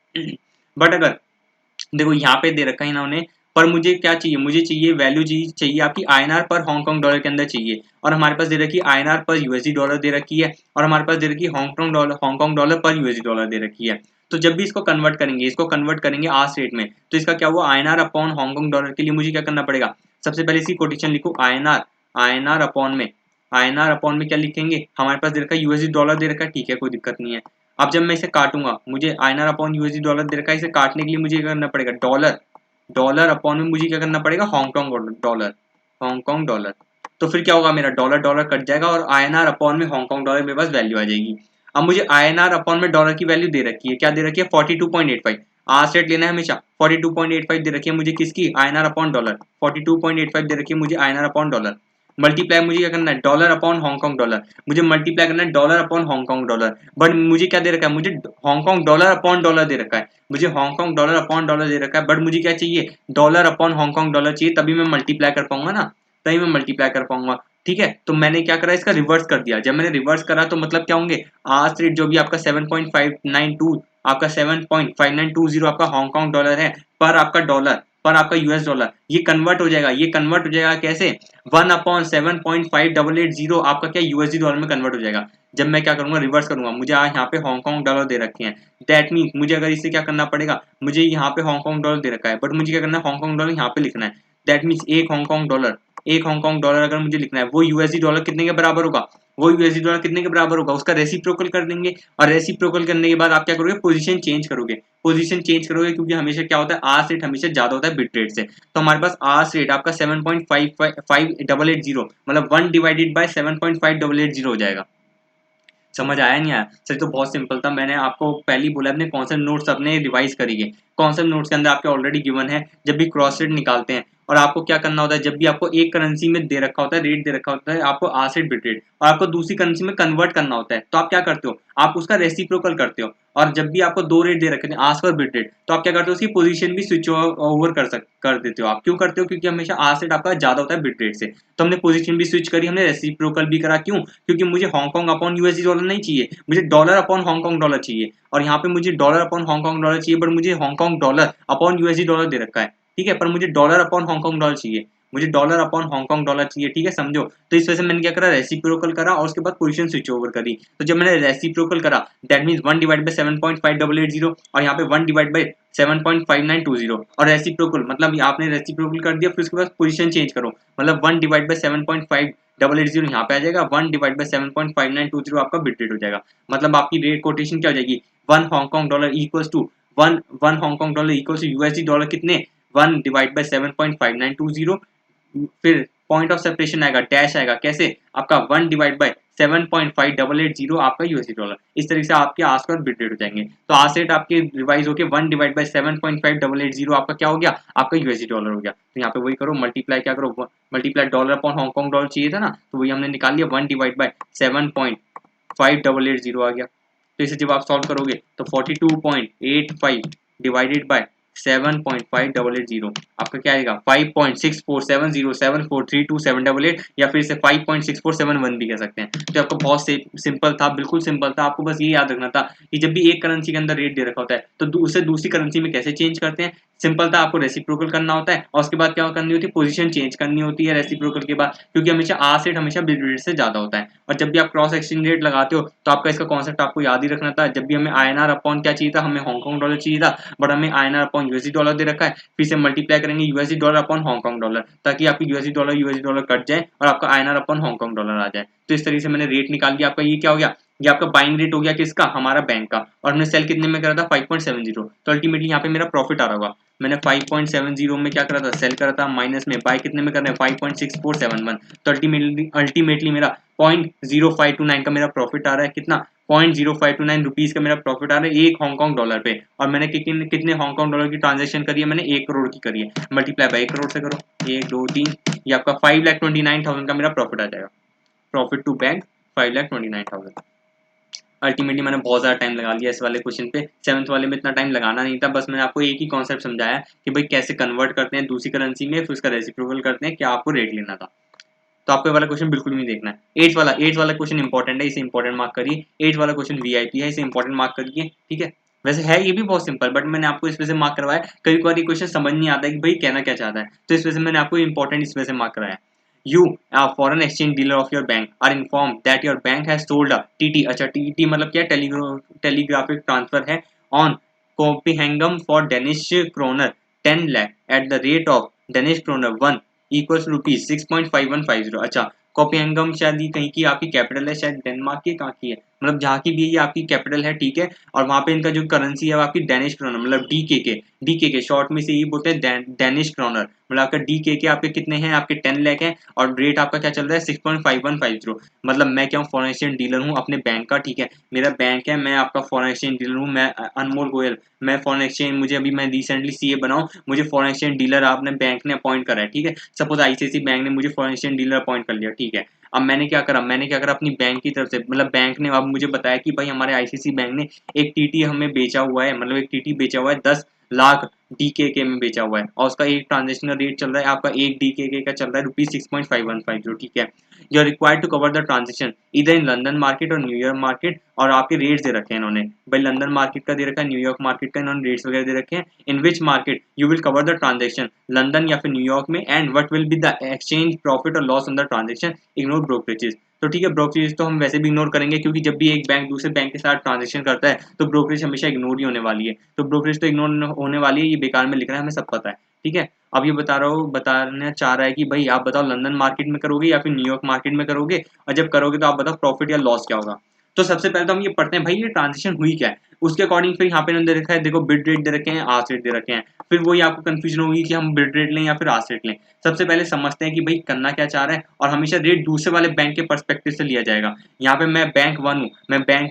Speaker 1: बट अगर देखो यहाँ पे दे रखा है इन्होंने, पर मुझे क्या चाहिए, मुझे चाहिए वैल्यू चाहिए आपकी INR पर हांगकांग डॉलर के अंदर चाहिए। और हमारे पास दे रखी है INR पर USD डॉलर दे रखी है, और हमारे पास दे रखी है हांगकांग डॉलर पर USD डॉलर दे रखी है। तो जब भी इसको कन्वर्ट करेंगे, इसको कन्वर्ट करेंगे आस रेट में, तो इसका क्या हुआ, INR अपॉन हांगकांग डॉलर के लिए मुझे क्या करना पड़ेगा, सबसे पहले इसकी कोटेशन लिखो INR अपॉन में, INR अपॉन में क्या लिखेंगे, हमारे पास दे रखा है USD डॉलर दे रखा है, ठीक है, कोई दिक्कत नहीं है। अब जब मैं इसे काटूंगा, मुझे INR अपॉन USD डॉलर दे रखा है, इसे काटने के लिए मुझे क्या करना पड़ेगा, डॉलर अपॉन में मुझे क्या करना पड़ेगा, हांगकांग डॉलर। तो फिर क्या होगा, मेरा डॉलर डॉलर कट जाएगा और INR अपॉन में हांगकांग डॉलर मेरे पास वैल्यू आ जाएगी। अब मुझे INR अपॉन में डॉलर की वैल्यू दे रखी है, क्या दे रखी है, 42.85, आज रेट लेना है हमेशा, 42.85 दे रखी है मुझे किसकी, INR अपॉन डॉलर, 42.85 दे रखी है मुझे INR अपॉन डॉलर। मल्टीप्लाई मुझे क्या करना है, डॉलर अपॉन हांगकांग डॉलर, मुझे मल्टीप्लाई करना है dollar upon Hong Kong dollar. But मुझे क्या दे रखा है, मुझे हांगकांग डॉलर अपॉन डॉलर दे रखा है, मुझे हांगकांग डॉलर अपॉन डॉलर दे रखा है। बट मुझे क्या चाहिए, डॉलर अपॉन हांगकांग डॉलर चाहिए, तभी मैं मल्टीप्लाई कर पाऊंगा ना, तभी मैं मल्टीप्लाई कर पाऊंगा, ठीक है। तो मैंने क्या करा, इसका रिवर्स कर दिया। जब मैंने रिवर्स करा तो मतलब क्या होंगे, आज रेट जो भी आपका 7.592 आपका 7.5920 आपका हांगकांग डॉलर है पर आपका डॉलर, पर आपका US डॉलर, ये कन्वर्ट हो जाएगा। ये कन्वर्ट हो जाएगा कैसे, 1/7.5880 आपका क्या USD डॉलर में कन्वर्ट हो जाएगा। जब मैं क्या करूंगा, रिवर्स करूंगा, मुझे आज यहाँ पे हांगकांग डॉलर दे रखे हैं, दैट मीन्स मुझे अगर इससे क्या करना पड़ेगा, मुझे यहाँ पे हांगकांग डॉलर दे रखा है, बट मुझे क्या करना है, हांगकांग डॉलर यहाँ पे लिखना है। दैट मीन्स एक हांगकांग डॉलर अगर मुझे लिखना है, वो USD डॉलर कितने के बराबर होगा, वो USD डॉलर कितने के बराबर होगा, उसका रेसिप्रोकल कर देंगे। और रेसिप्रोकल करने के बाद आप क्या करोगे, पोजीशन चेंज करोगे, क्योंकि हमेशा क्या होता है, आस रेट हमेशा ज्यादा होता है बिट रेट से। तो हमारे पास आस रेट आपका 7.5880 मतलब 1 डिवाइडेड बाय 7.5880 हो जाएगा। समझ आया नहीं आया सर, तो बहुत सिंपल था। मैंने आपको पहले ही बोला, अपने कॉन्सेप्ट नोट्स अपने रिवाइज करिए। कॉन्सेप्ट नोट्स के अंदर आपके ऑलरेडी गिवन है, जब भी क्रॉस रेट निकालते हैं और आपको क्या करना होता है, जब भी आपको एक करेंसी में दे रखा होता है, रेट दे रखा होता है, आपको आस्क रेट बिट रेट, और आपको दूसरी करेंसी में कन्वर्ट करना होता है, तो आप क्या करते हो, आप उसका रेसिप्रोकल करते हो। और जब भी आपको दो रेट दे रखे थे, आस्क और बिट रेट, तो आप क्या करते हो, उसकी पोजीशन भी स्विच ओवर कर देते हो। आप क्यों करते हो, क्योंकि हमेशा आस्क रेट आपका ज्यादा होता है बिट रेट से। तो हमने पोजीशन भी स्विच करी, हमने रेसिप्रोकल भी करा। क्यों, क्योंकि मुझे हांगकांग अपॉन यूएसडी डॉलर नहीं चाहिए, मुझे डॉलर अपॉन हांगकांग डॉलर चाहिए। और यहाँ पे मुझे डॉलर अपॉन हांगकांग डॉलर चाहिए, बट मुझे Hong Kong dollar upon USD dollar दे रखा है, ठीक है, पर मुझे डॉलर अपॉन हांगकांग डॉलर चाहिए, मुझे डॉलर अपॉन हांगकांग डॉलर चाहिए, ठीक है, समझो। तो इस वजह से मैंने क्या करा, रेसिप्रोकल करा और उसके बाद पोजीशन स्विच ओवर करी। तो जब मैंने रेसिप्रोकल करा, दैट मींस 1 डिवाइड बाय 7.5880, और यहाँ पे 1 डिवाइड बाय 7.5920, और रेसिप्रोकल मतलब आपने रेसिप्रोकल कर दिया, फिर उसके बाद पोजीशन चेंज करो, मतलब 1 डिवाइड बाय 7.5880 यहाँ पे आ जाएगा, 1 डिवाइड बाय 7.5920 आपका बिट रेट हो जाएगा। मतलब आपकी रेट कोटेशन क्या हो जाएगी, 1 Hong Kong dollar equals to 1 Hong Kong dollar equals to USD dollar कितने, 1 डिवाइड बाय 7.5920, फिर पॉइंट ऑफ सेपरेशन आएगा, डैश आएगा, कैसे, आपका 1 डिवाइड बाय 7.5880 आपका यूएसडी डॉलर। इस तरीके से आपके आस्क और बिट रेट हो जाएंगे। तो आस्क रेट आपके रिवाइज होके 1 डिवाइड बाय 7.5880 आपका क्या हो गया, आपका यूएसडी डॉलर हो गया। तो यहाँ पे वही करो, मल्टीप्लाई क्या करो, multiply dollar upon Hong Kong dollar चाहिए था ना, तो वही हमने निकाल लिया, 1 डिवाइड बाय 7.5880 आ गया। तो इसे जब आप सॉल्व करोगे तो 42.85 डिवाइडेड बाय 7.5880 आपका क्या आएगा, 5.6470743278, या फिर इसे 5.6471 भी कह सकते हैं। तो आपको बहुत सिंपल था, बिल्कुल सिंपल था। आपको बस ये याद रखना था कि जब भी एक करेंसी के अंदर रेट दे रखा होता है तो उसे दूसरी करेंसी में कैसे चेंज करते हैं। सिंपल था, आपको रेसिप्रोकल करना होता है और उसके बाद क्या करनी होती है, पोजीशन चेंज करनी होती है रेसिप्रोकल के बाद, क्योंकि हमेशा आस्क रेट हमेशा बिट रेट से ज्यादा होता है। और जब भी आप क्रॉस एक्सचेंज रेट लगाते हो तो आपका इसका कॉन्सेप्ट आपको याद ही रखना था। जब भी हमें आईएनआर अपॉन क्या चाहिए था, हमें हांगकांग डॉलर चाहिए था, बट हमें आईएनआर अपॉन यूएसडी डॉलर दे रखा है, फिर से मल्टीप्लाई करेंगे USD dollar upon Hong Kong dollar, ताकि आपकी यूएसडी डॉलर कट जाए और आपका आईएनआर अपॉन हांगकांग डॉलर आ जाए। तो इस तरीके से मैंने रेट निकाल लिया। आपका ये क्या हो गया, ये आपका बाइंग रेट हो गया किसका, हमारा बैंक का, और हमने सेल कितने में करा था, 5.70। तो अल्टीमेटली यहाँ पे मेरा प्रॉफिट आ रहा होगा, मैंने 5.70 में क्या करा था, सेल करा था, माइनस में बाय कितने में कर रहे हैं, 5.6471। तो अल्टीमेटली मेरा 0.0529 का मेरा प्रॉफिट आ रहा है, कितना, 0.0529 रुपीज का मेरा प्रॉफिट आ रहा है एक हांगकांग डॉलर पे। और मैंने कितने हांगकांग डॉलर की ट्रांजेक्शन करी है, मैंने 1 करोड़ की करी है, मल्टीप्लाई बाय 1 करोड़ से करो, 1 2 3, ये आपका 5,29,000 का मेरा प्रॉफिट आ जाएगा। Profit to bank 5,29,000। अल्टीमेटली मैंने बहुत ज़्यादा टाइम लगा लिया इस वाले क्वेश्चन पे, 7th वाले में इतना टाइम लगाना नहीं था, बस मैंने आपको एक ही कॉन्सेप्ट समझाया कि भाई कैसे कन्वर्ट करते हैं दूसरी करेंसी में, फिर उसका रेसिप्रोकल करते हैं, क्या आपको रेट लेना था। तो आपको वाला क्वेश्चन बिल्कुल नहीं देखना है। 8 वाला क्वेश्चन इंपॉर्टेंट है, इसे इंपॉर्टेंट मार्क करिए। 8 वाला क्वेश्चन वीआईपी है, इसे इंपॉर्टेंट मार्क करिए, ठीक है। वैसे है ये भी बहुत सिंपल, बट मैंने आपको इस वजह से मार्क करवाया, कभी कभार ये क्वेश्चन समझ नहीं आता है कि भाई कहना क्या चाहता है, तो इस वजह से मैंने आपको इंपॉर्टेंट इस वजह से मार्क कराया। You, a foreign exchange dealer of your bank, are informed that your bank has sold a TT। अच्छा, TT मतलब क्या है, टेलीग्राफिक ट्रांसफर है, on Copenhagen for Danish kroner 10 lakh at the rate of Danish kroner 1 equals rupees 6.5150। अच्छा, कोपेनहेगन शायद कहीं की आपकी कैपिटल है, शायद डेनमार्क की, कहाँ की है, मतलब जहाँ की भी ये आपकी कैपिटल है, ठीक है। और वहाँ पे इनका जो करेंसी है वो आपकी डेनिश क्रोनर, मतलब डीके के शॉर्ट में से ये बोलते हैं डेनिश क्रोनर, मतलब आपका डीके आपके कितने हैं, आपके 10 लाख हैं, और रेट आपका क्या चल रहा है, 6.5150। मतलब मैं क्या हूँ, फॉरेन एक्सचेंज डीलर हूँ अपने बैंक का, ठीक है, मेरा बैंक है, मैं आपका फॉरेन एक्सचेंज डीलर हूँ, मैं अनमोल गोयल, मैं फॉरेन एक्सचेंज, मुझे अभी मैं रिसेंटली सीए बनाऊँ, मुझे फॉरेन एक्सचेंज डीलर आपने बैंक ने अपॉइंट करा है, ठीक है। सपोज आईसीआईसी बैंक ने मुझे फॉरेन एक्सचेंज डीलर अपॉइंट कर लिया, ठीक है। अब मैंने क्या करा अपनी बैंक की तरफ से, मतलब बैंक ने अब मुझे बताया कि भाई हमारे आईसीआईसी बैंक ने एक टीटी हमें बेचा हुआ है, मतलब एक टीटी बेचा हुआ है 10 लाख डीके में बेचा हुआ है, और उसका एक ट्रांजेक्शन का रेट चल रहा है, आपका एक डीके का चल रहा है ₹6.5150, ठीक है। You are required to cover the transaction इधर इन लंदन मार्केट और न्यूयॉर्क मार्केट, और आपके रेट्स दे रखे हैं इन्होंने, भाई लंदन मार्केट का दे रखा है, न्यूयॉर्क मार्केट का इन्होंने रेट्स वगैरह दे रखे हैं। In which market you will cover the transaction, London या फिर न्यूयॉर्क में, and what will be the exchange profit और loss on the transaction, ignore brokerages. तो ठीक है, ब्रोकरेज तो हम वैसे भी इग्नोर करेंगे, क्योंकि जब भी एक बैंक दूसरे बैंक के साथ ट्रांजेक्शन करता है तो ब्रोकरेज हमेशा इग्नोर ही होने वाली है, तो ब्रोकरेज तो इग्नोर होने वाली है, ये बेकार में लिख रहा है, हमें सब पता है, ठीक है। अब ये बताना चाह रहा है कि भाई आप बताओ लंदन मार्केट में करोगे या फिर न्यूयॉर्क मार्केट में करोगे, और जब करोगे तो आप बताओ प्रॉफिट या लॉस क्या होगा। तो सबसे पहले तो हम ये पढ़ते हैं भाई ये ट्रांजेक्शन हुई क्या है, उसके अकॉर्डिंग फिर यहाँ पे इन्होंने दे रखा है, देखो बिड रेट दे रखे हैं, आस्क रेट दे रखे हैं, फिर वही आपको कंफ्यूजन होगी कि हम बिड रेट लें या फिर आस्क रेट लें। सबसे पहले समझते हैं कि भाई करना क्या चाह रहा है, और हमेशा रेट दूसरे वाले बैंक के पर्सपेक्टिव से लिया जाएगा। यहाँ पे मैं बैंक वन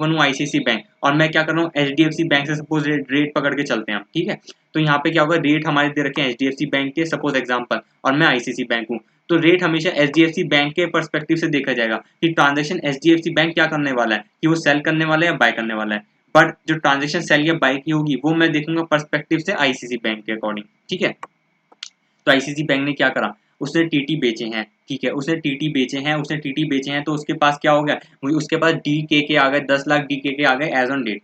Speaker 1: हूँ, आईसीआईसी बैंक, और मैं क्या कर रहा हूँ एचडीएफसी बैंक से सपोज रेट पकड़ के चलते हैं हम, ठीक है। तो यहाँ पे क्या होगा, रेट हमारे दे रखे हैं एचडीएफसी बैंक के सपोज एग्जाम्पल, और मैं आईसीआईसी बैंक हूँ, तो रेट हमेशा एचडीएफसी बैंक के पर्सपेक्टिव से देखा जाएगा कि ट्रांजेक्शन एचडीएफसी बैंक क्या करने वाला है, कि वो सेल करने वाला है या बाय करने वाला है। बट जो ट्रांजेक्शन सेल या बाय की होगी वो मैं देखूंगा पर्सपेक्टिव से आईसीआईसी बैंक के अकॉर्डिंग, ठीक है। तो आईसीआईसी बैंक ने क्या करा, उसने टीटी बेचे हैं, ठीक है, उसने टीटी बेचे हैं, तो उसके पास क्या हो गया, उसके पास डी के आ गए, 10 लाख डी के आ गए एज ऑन डेट,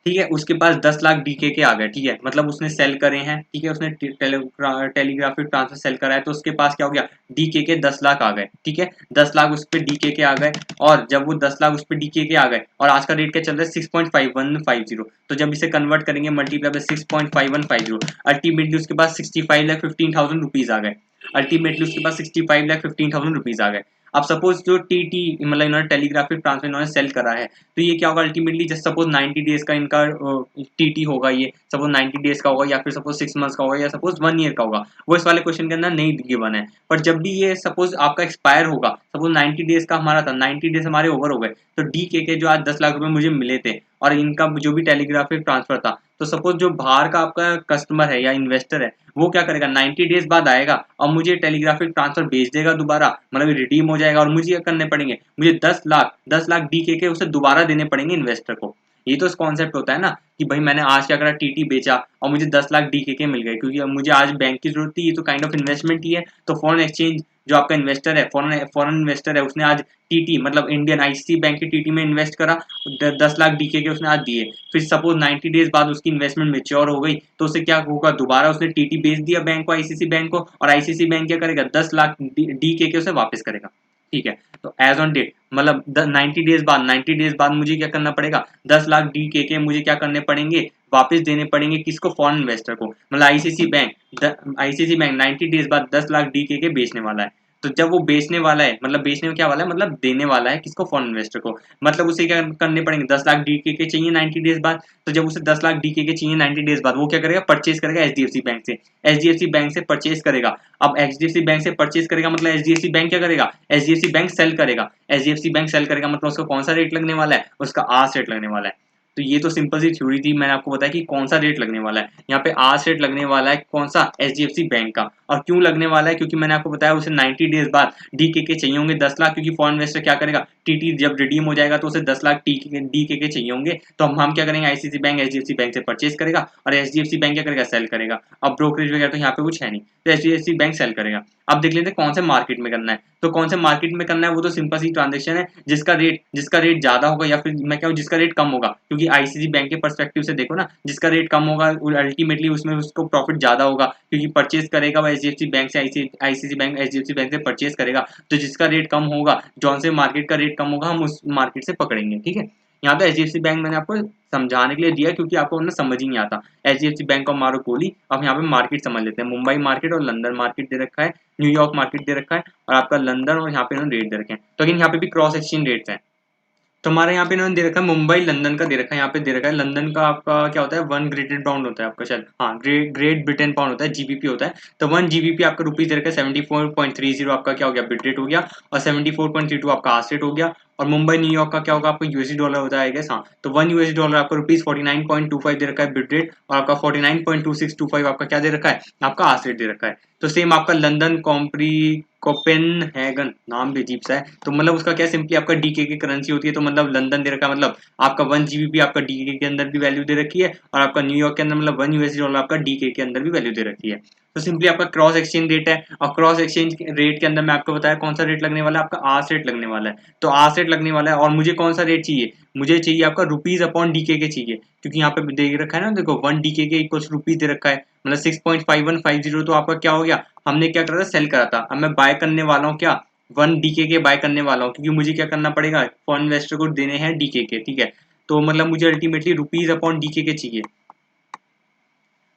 Speaker 1: ठीक है। उसके पास 10 लाख डीके के आ गए, ठीक है, मतलब उसने सेल करे हैं, ठीक है, उसने टेलीग्राफिक ट्रांसफर सेल करा है, तो उसके पास क्या हो गया, डीके के 10 लाख आ गए, ठीक है, 10 लाख उस पर डीके के आ गए। और जब वो 10 लाख उस पर डीके के आ गए, और आज का रेट क्या चल रहा है 6.5150, तो जब इसे कन्वर्ट करेंगे मल्टीप्लाई बाय 6.5150, अल्टीमेटली उसके पास 65,15,000 रुपीज आ गए, अल्टीमेटली उसके पास 65,15,000 रुपीज आ गए। अब सपोज जो टीटी मतलब इन्होंने टेलीग्राफिक ट्रांसफर इन्होंने सेल करा है, तो ये क्या होगा अल्टीमेटली, जस्ट सपोज 90 डेज का इनका टीटी होगा, ये सपोज 90 डेज का होगा, या फिर सपोज 6 मंथ्स का होगा, या सपोज 1 ईयर का होगा, वो इस वाले क्वेश्चन के अंदर नहीं गिवन है। पर जब भी ये सपोज आपका एक्सपायर होगा, सपोज 90 डेज का हमारा था, 90 डेज हमारे ओवर हो गए, तो डी के जो आज 10 लाख रुपए मुझे मिले थे, और इनका जो भी टेलीग्राफिक ट्रांसफर था, तो सपोज जो बाहर का आपका कस्टमर है या इन्वेस्टर है, वो क्या करेगा 90 डेज बाद आएगा और मुझे टेलीग्राफिक ट्रांसफर भेज देगा दोबारा, मतलब रिडीम हो जाएगा, और मुझे क्या करने पड़ेंगे, मुझे 10 लाख डी के उसे दोबारा देने पड़ेंगे इन्वेस्टर को। ये तो कॉन्सेप्ट होता है ना कि भाई मैंने आज क्या करा, टीटी बेचा और मुझे 10 लाख डीके मिल गए, क्योंकि अब मुझे आज बैंक की जरूरत थी, ये तो काइंड ऑफ इन्वेस्टमेंट ही है। तो फॉरेन एक्सचेंज जो आपका इन्वेस्टर है, फॉरेन इन्वेस्टर है, उसने आज टीटी मतलब इंडियन आईसीआईसी बैंक की टीटी में इन्वेस्ट करा, 10 लाख डीके के उसने आज दिए, फिर सपोज 90 डेज बाद उसकी इन्वेस्टमेंट मेच्योर हो गई, तो उसे क्या होगा, दोबारा उसने टीटी बेच दिया बैंक को, आईसीआईसी बैंक को, और आईसीआईसी बैंक क्या करेगा 10 लाख डीके के उसे वापस करेगा, ठीक है। तो एज ऑन डेट मतलब 90 डेज बाद मुझे क्या करना पड़ेगा, 10 लाख डी के मुझे क्या करने पड़ेंगे, वापस देने पड़ेंगे, किसको, फॉरेन इन्वेस्टर को, मतलब आईसीआईसी बैंक 90 डेज बाद 10 लाख डी के बेचने वाला है। तो जब वो बेचने वाला है, मतलब बेचने में क्या वाला है, मतलब देने वाला है किसको, फॉरेन इन्वेस्टर को, मतलब उसे क्या करने पड़ेंगे, 10 लाख डी के चाहिए 90 डेज बाद। तो जब उसे 10 लाख डी के चाहिए 90 डेज बाद, वो क्या करेगा, परचेज करेगा एचडीएफसी बैंक से, एचडीएफसी बैंक से परचेज करेगा। अब एचडीएफसी बैंक से परचेज करेगा मतलब एचडीएफसी बैंक क्या करेगा, एचडीएफसी बैंक सेल करेगा, एचडीएफसी बैंक सेल करेगा मतलब उसका कौन सा रेट लगने वाला है, उसका आस रेट लगने वाला है। तो ये तो सिंपल सी थ्योरी थी, मैंने आपको बताया कि कौन सा रेट लगने वाला है, यहाँ पे आस रेट लगने वाला है कौन सा, एचडीएफसी बैंक का। और क्यों लगने वाला है, क्योंकि मैंने आपको बताया उसे 90 डेज बाद डी के चाहिए होंगे 10 लाख, क्योंकि फॉरेन इन्वेस्टर क्या करेगा, टीटी जब रिडीम हो जाएगा तो उसे 10 लाख डी के चाहिए होंगे, तो हम क्या करेंगे, आईसीआईसी बैंक एचडीएफसी बैंक से परचेज करेगा, और एचडीएफसी बैंक क्या करेगा, सेल करेगा। अब ब्रोकरेज वगैरह तो यहाँ पे कुछ है नहीं, तो एचडीएफसी बैंक सेल करेगा। अब देख लेते हैं कौन से मार्केट में करना है, तो कौन से मार्केट में करना है, वो तो सिंपल सी ट्रांजेक्शन है, जिसका रेट ज्यादा होगा, या फिर मैं क्या हूँ जिसका रेट कम होगा, क्योंकि आईसीआईसी बैंक के पर्सपेक्टिव से देखो ना, जिसका रेट कम होगा अल्टीमेटली उसमें उसको प्रॉफिट ज्यादा होगा, क्योंकि परचेज करेगा वो एचडीएफसी बैंक से, आईसीआईसी बैंक एचडीएफसी बैंक से परचेज करेगा, तो जिसका रेट कम होगा, जौन से मार्केट का रेट कम होगा, हम उस मार्केट से पकड़ेंगे, ठीक है। यहाँ पे एचडीएफसी बैंक मैंने आपको समझाने के लिए दिया, क्योंकि आपको ना समझ ही नहीं आता, एचडीएफसी बैंक और मारो गोली। अब यहाँ पे मार्केट समझ लेते हैं, मुंबई मार्केट और लंदन मार्केट दे रखा है, न्यूयॉर्क मार्केट दे रखा है, और आपका लंदन, और यहाँ पे इन्होंने रेट दे रखे हैं। तो अगेन यहाँ पे भी क्रॉस एक्सचेंज रेट्स हैं, तो हमारे यहाँ पे इन्होंने दे रखा है मुंबई लंदन का दे रखा है, यहाँ पे दे रखा है लंदन का आपका क्या होता है, 1 ग्रेटेड पाउंड होता है आपका शायद, हाँ ग्रेट ब्रिटेन पाउंड होता है, जीबीपी होता है। तो 1 GBP आपका रुपीज दे रखा है 74.30 आपका क्या हो गया, बिट रेट हो गया, और 74.32 आपका आस रेट हो गया। और मुंबई न्यूयॉर्क का क्या होगा, आपका यूएसडी डॉलर होता है हाँ, तो 1 US डॉलर आपका रुपीज 49.25 दे रखा है बिट रेट, और आपका 49.2625 आपका क्या दे रखा है, आपका आस रेट दे रखा है। तो सेम आपका लंदन कोपेनहेगन, नाम भी अजीब सा है, तो मतलब उसका क्या सिंपली आपका डीके की करेंसी होती है, तो मतलब लंदन दे रखा है, मतलब आपका 1 GBP आपका डीके के अंदर भी वैल्यू दे रखी है, और आपका न्यूयॉर्क के अंदर मतलब 1 US डॉलर आपका डीके के अंदर भी वैल्यू दे रखी है। तो सिंपली आपका क्रॉस एक्सचेंज रेट है, और क्रॉस एक्सचेंज रेट के अंदर मैं आपको बताया कौन सा रेट लगने वाला है, आपका आस रेट लगने वाला है। तो आस रेट लगने वाला है, और मुझे कौन सा रेट चाहिए, मुझे चाहिए आपका रुपीज अपॉन डीके के चाहिए, क्योंकि यहाँ पे दे रखा है ना, देखो 1 DK इक्वल्स रुपीज दे रखा है, मतलब 6.5150, तो आपका क्या हो गया, हमने क्या करा था, सेल करा था, अब मैं बाय करने वाला हूँ क्या, 1 DK के बाय करने वाला हूँ, क्योंकि मुझे क्या करना पड़ेगा, फॉरेन इन्वेस्टर को देने हैं डीके के, ठीक है। तो मतलब मुझे अल्टीमेटली रुपीज अपॉन डीके के चाहिए,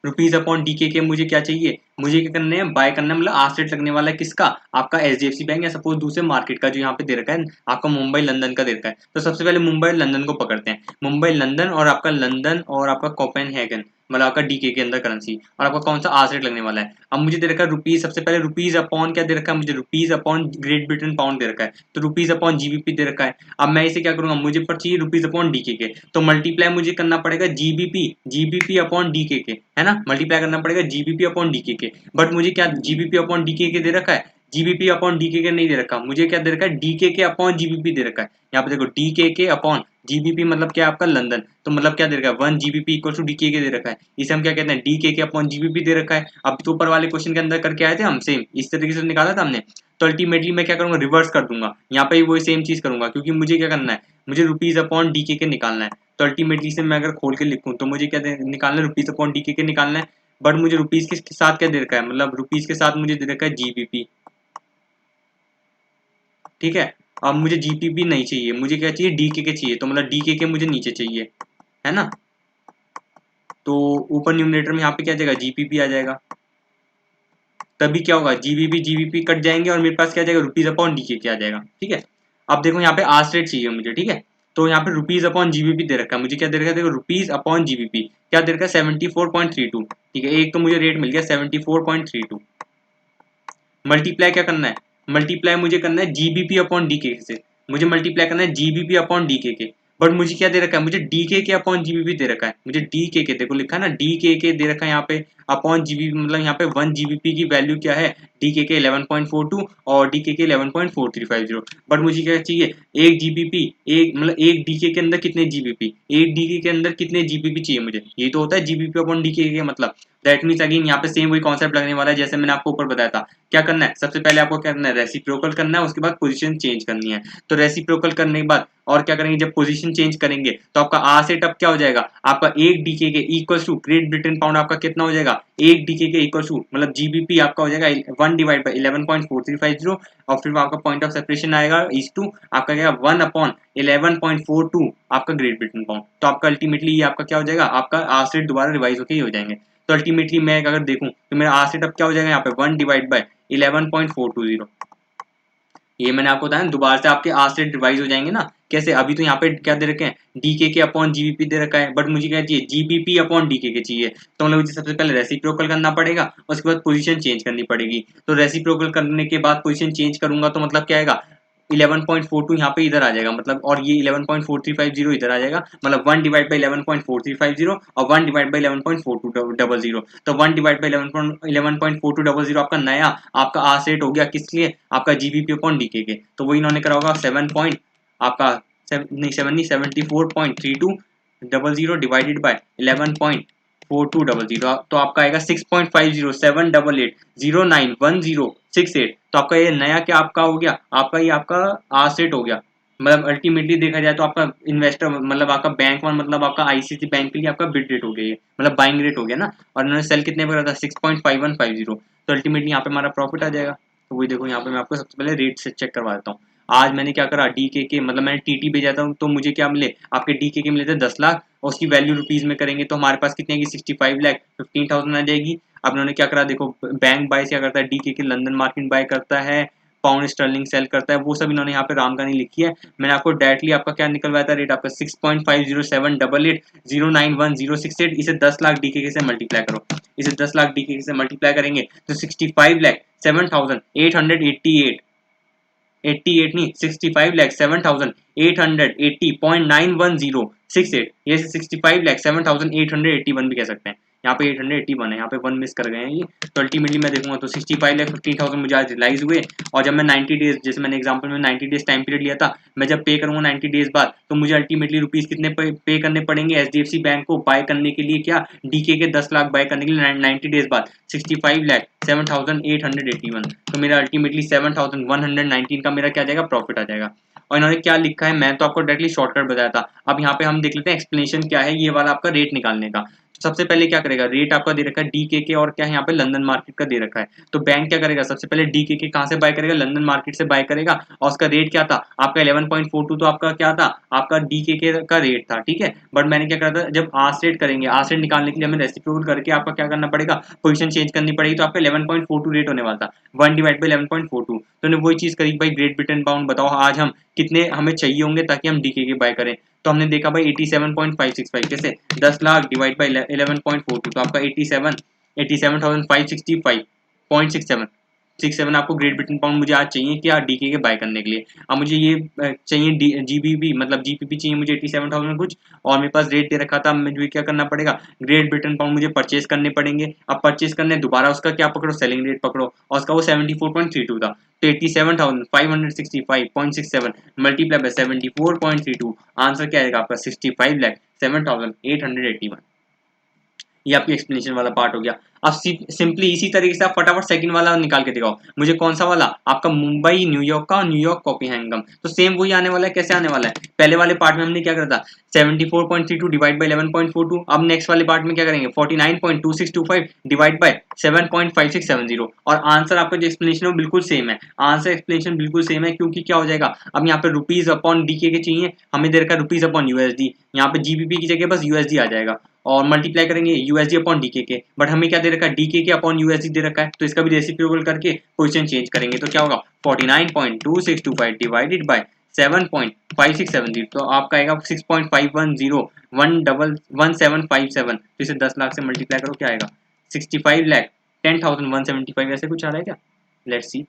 Speaker 1: रुपीज अपॉन डीके के मुझे क्या चाहिए, मुझे क्या करना है, बाय करना है, मतलब आज रेट लगने वाला है किसका, आपका एचडीएफसी बैंक या सपोज दूसरे मार्केट का जो यहाँ पे दे रखा है आपका मुंबई लंदन का दे रखा है। तो सबसे पहले मुंबई लंदन को पकड़ते हैं, मुंबई लंदन और आपका कोपेनहेगन, मतलब आपका डीके के अंदर करेंसी, और आपका कौन सा आज रेट लगने वाला है। अब मुझे दे रखा है रुपीज, सबसे पहले रुपीज अपॉन क्या दे रखा है, मुझे rupees upon Great Britain pound दे रखा है, तो रुपीज अपॉन जीबीपी दे रखा है। अब मैं इसे क्या करूंगा, मुझे पर चाहिए रुपीज अपॉन डीके के, तो मल्टीप्लाई मुझे करना पड़ेगा जीबीपी अपॉन डीके के, है ना, मल्टीप्लाई करना पड़ेगा जीबीपी अपॉन डीके के। बट मुझे क्या जीबीपी अपॉन डीके के दे रखा है, जीबीपी अपॉन डीके के नहीं दे रखा, मुझे क्या दे रखा है, डीके के अपॉन जीबीपी दे रखा है। यहाँ पे देखो डीके के अपॉन जीबीपी मतलब क्या है आपका लंदन, तो मतलब क्या दे रखा है 1 जीबीपी इक्वल टू डीके के दे रखा है, इसे हम क्या कहते हैं डीके के अपॉन जीबीपी दे रखा है। अब तो ऊपर वाले क्वेश्चन के अंदर करके आए थे हम, सेम इस तरीके से निकाला था हमने। तो अल्टीमेटली मैं क्या करूंगा, रिवर्स कर दूंगा, यहाँ पे वही सेम चीज करूंगा, क्योंकि मुझे क्या करना है, मुझे रुपीज अपॉन डीके के निकालना है। तो अल्टीमेटली से मैं अगर खोल के लिखूं तो मुझे क्या निकालना है, रुपीज अपॉन डीके के निकालना है। बट मुझे रुपीज के साथ क्या दे रखा है, मतलब रुपीज के साथ मुझे दे रखा है जीबीपी, ठीक है। अब मुझे जीपीपी नहीं चाहिए, मुझे क्या चाहिए, डीके के चाहिए, तो मतलब डीके के मुझे नीचे चाहिए, है ना। तो ऊपर न्यूमरेटर में यहाँ पे क्या आ जाएगा, जीपीपी आ जाएगा, तभी क्या होगा, जीबीपी कट जाएंगे और मेरे पास क्या आ जाएगा, रुपीज अपॉन डीके क्या आ जाएगा, ठीक है। अब देखो यहाँ पे आज रेट चाहिए मुझे, ठीक है। तो यहाँ पे रुपीज अपॉन जीबीपी दे रखा है, मुझे क्या दे रखा है, देखो रुपीज अपॉन जीबीपी क्या दे रखा है, 74.32, ठीक है। एक तो मुझे रेट मिल गया 74.32। मल्टीप्लाई क्या करना है, मल्टीप्लाई मुझे करना है जीबीपी अपॉन डीके से, मुझे मल्टीप्लाई करना है जीबीपी अपॉन डीके के। बट मुझे क्या दे रखा है, मुझे डीके के अपॉन जीबीपी दे रखा है, मुझे डीके के देखो लिखा है ना, डीके के दे रखा है यहाँ पे अपॉन जीबीपी, मतलब यहाँ पे 1 जीबीपी की वैल्यू क्या है, डीके के 11.42 और डीके के 11.4350। बट मुझे क्या चाहिए, एक जीबीपी, एक मतलब एक डीके के अंदर कितने जीबीपी, एक डीके के अंदर कितने जीबीपी चाहिए मुझे, ये तो होता है जीबीपी अपॉन डीके के मतलब। दैट मीन्स अगेन यहाँ पे सेम वही कॉन्सेप्ट लगने वाला है जैसे मैंने आपको ऊपर बताया था। क्या करना है, सबसे पहले आपको क्या करना है, रेसिप्रोकल करना है, उसके बाद पोजीशन चेंज करनी है। तो रेसिप्रोकल करने के बाद और क्या करेंगे, जब पोजीशन चेंज करेंगे तो आपका आर सेट अब क्या हो जाएगा, आपका एक डीके के equal to Great Britain pound आपका कितना हो जाएगा, एक डीके के इक्वल टू मतलब जीबीपी आपका हो जाएगा 1 डिवाइड बाई 11.4350, और फिर आपका पॉइंट ऑफ सेपरेशन आएगा इस टू आपका क्या 1 अपॉन 11.42 आपका ग्रेट ब्रिटेन पाउंड। तो आपका अल्टीमेटली ये आपका क्या हो जाएगा, आपका आर सेट दोबारा रिवाइज होकर ही हो जाएंगे। तो अल्टीमेटली मैं अगर देखूं तो मेरा आर सेट अब क्या हो जाएगा, यहाँ पे 1 डिवाइड बाई 11.420, ये मैंने आपको बताया दोबारा से आपके आर सेट रिवाइज हो जाएंगे ना। कैसे, अभी तो यहाँ पे क्या दे रखे हैं, डीके के अपॉन जीबीपी दे रखा है, बट मुझे क्या चाहिए, जीबीपी अपॉन डीके के चाहिए। तो मतलब मुझे सबसे पहले रेसिप्रोकल करना पड़ेगा, उसके बाद पोजीशन चेंज करनी पड़ेगी। तो रेसिप्रोकल करने के बाद पोजीशन चेंज करूंगा तो मतलब क्या आएगा, 11.42 यहाँ पे इधर आ जाएगा, मतलब और ये 11.4350 इधर आ जाएगा, मतलब 1 डिवाइड बाई 11.4350 और 1 डिवाइड बाई 11.4200। तो 1 डिवाइड बाई 11.4200 आपका नया आपका आर सेट हो गया, किस लिए, आपका जीबीपी अपॉन डीके के। तो वो इन्होंने करा होगा 7 पॉइंट आपका 74.3200 डिवाइडेड बाय 11.4200, तो आपका आएगा 6.507888091068। तो आपका ये नया क्या आपका हो गया, आपका ये आपका आर सेट हो गया। मतलब अल्टीमेटली देखा जाए तो आपका इन्वेस्टर मतलब आपका बैंक वन मतलब आपका आईसीसी बैंक के लिए आपका बिड रेट हो गया, ये मतलब बाइंग रेट हो गया ना। और उन्होंने सेल कितने पर करा था, 6.5150। तो अल्टीमेटली यहाँ पे हमारा प्रॉफिट आ जाएगा। तो वही देखो यहाँ पे मैं आपको सबसे पहले रेट से चेक करवा देता हूँ। आज मैंने क्या करा, डीके के मतलब मैंने टीटी भेजा था, तो मुझे क्या मिले, आपके डीके के मिले थे 10 लाख, और उसकी वैल्यू रुपीज में करेंगे तो हमारे पास कितने की 65 लाख 15,000 आ जाएगी। अब उन्होंने क्या करा, देखो बैंक बाय क्या करता है, डीके के लंदन मार्केट बाय करता है, पाउंड स्टर्लिंग सेल करता है, वो सब इन्होंने यहाँ पे राम कहानी लिखी है। मैंने आपको डायरेक्टली आपका क्या निकलवाया था रेट, आपका 6.507888091068। इसे 10 लाख डीके से मल्टीप्लाई करो, इसे 10 लाख डीके से मल्टीप्लाई करेंगे तो 65 लाख 7,888 88 नहीं 65 लाख 7,880.91068, ये 65 लाख 7,881 भी कह सकते हैं, यहाँ पे 881 है, यहाँ पे 1 मिस कर गए हैं ये। तो अल्टीमेटली मैं देखूंगा तो 65 लाख 15,000 मुझे आज रिलाइज हुए। और जब मैं 90 डेज, जैसे मैंने एग्जांपल में 90 डेज टाइम पीरियड लिया था, मैं जब पे करूंगा 90 डेज बाद तो मुझे अल्टीमेटली रुपीज कितने पे करने पड़ेंगे एचडीएफसी बैंक को बाय करने के लिए, क्या डीके के 10 लाख बाय करने के लिए 90 डेज बाद 65 लाख 7,881। तो मेरा अल्टीमेटली 7,119 का मेरा क्या जाएगा, प्रॉफिट आ जाएगा। और इन्होंने क्या लिखा है, मैं तो आपको डायरेक्टली शॉर्टकट बताया था। अब यहाँ पे हम देख लेते हैं एक्सप्लेनेशन क्या है ये वाला आपका रेट निकालने का। सबसे पहले क्या करेगा, रेट आपका दे रखा है DKK और क्या है यहाँ पे लंदन मार्केट का दे रखा है, तो बैंक क्या करेगा, सबसे पहले DKK कहाँ से बाय करेगा, लंदन मार्केट से बाय करेगा, और उसका रेट क्या था आपका 11.42, तो आपका क्या था, आपका DKK का रेट था, ठीक है। बट मैंने क्या करा था, जब आर्स रेट करेंगे, आर्स रेट निकालने के लिए हमें रेसिप्रोकल करके आपका क्या करना पड़ेगा, पोजीशन चेंज करनी पड़ेगी, तो आपका 11.42 रेट होने वाला था, 1/11.42। तो ने वही चीज करी भाई, ग्रेट ब्रिटेन पाउंड बताओ आज हम कितने हमें चाहिए होंगे ताकि हम DKK बाय करें, तो हमने देखा भाई 87.565 कैसे, 10 लाख डिवाइड बाई 11.42, तो आपका 87,565.67 67 आपको ग्रेट ब्रिटेन पाउंड मुझे आज चाहिए क्या, DKK बाय करने के लिए। अब मुझे ये चाहिए GBP मतलब GBP चाहिए मुझे 87,000 कुछ, और मेरे पास रेट दे रखा था, मुझे क्या करना पड़ेगा, ग्रेट ब्रिटेन पाउंड मुझे परचेज करने पड़ेंगे। अब परचेज करने दोबारा उसका क्या पकड़ो, सेलिंग रेट पकड़ो, और उसका वो 74.32 था, तो 87,565.67 मल्टीप्लाई बाय 74.32, आंसर क्या आएगा आपका 65,07,881। ये आपकी एक्सप्लेनेशन वाला पार्ट हो गया। अब सिंपली इसी तरीके से आप फटाफट सेकंड वाला निकाल के दिखाओ मुझे, कौन सा वाला आपका, मुंबई न्यूयॉर्क का, न्यूयॉर्क कोपेनहेगन, तो सेम वही आने वाला है। कैसे आने वाला है, पहले वाले पार्ट में हमने क्या करा था 74.32 डिवाइड बाय 11.42, अब नेक्स्ट वाले पार्ट में क्या करेंगे 49.2625 डिवाइड बाय 7.5670, और आंसर आपका जो एक्सप्लेनेशन है वो बिल्कुल सेम है, आंसर एक्सप्लेनेशन बिल्कुल सेम है, क्योंकि क्या हो जाएगा, अब यहाँ पे रुपीज अपॉन DKK चाहिए, हमें दे रखा है रुपीज अपॉन USD, यहाँ पे GBP की जगह बस USD आ जाएगा, और मल्टीप्लाई करेंगे USD अपॉन DKK, बट हमें क्या दे रखा है DKK अपॉन USD दे रखा है, तो इसका भी रेसिप्रोकल करके पोजीशन चेंज करेंगे, तो क्या होगा 49.2625 डिवाइडेड बाय 7.5670, तो आपका आएगा 6.510 1757, तो इसे 10 लाख से मल्टीप्लाई करो, क्या आएगा 65,10,175, ऐसे कुछ आ रहा है क्या, लेट्स सी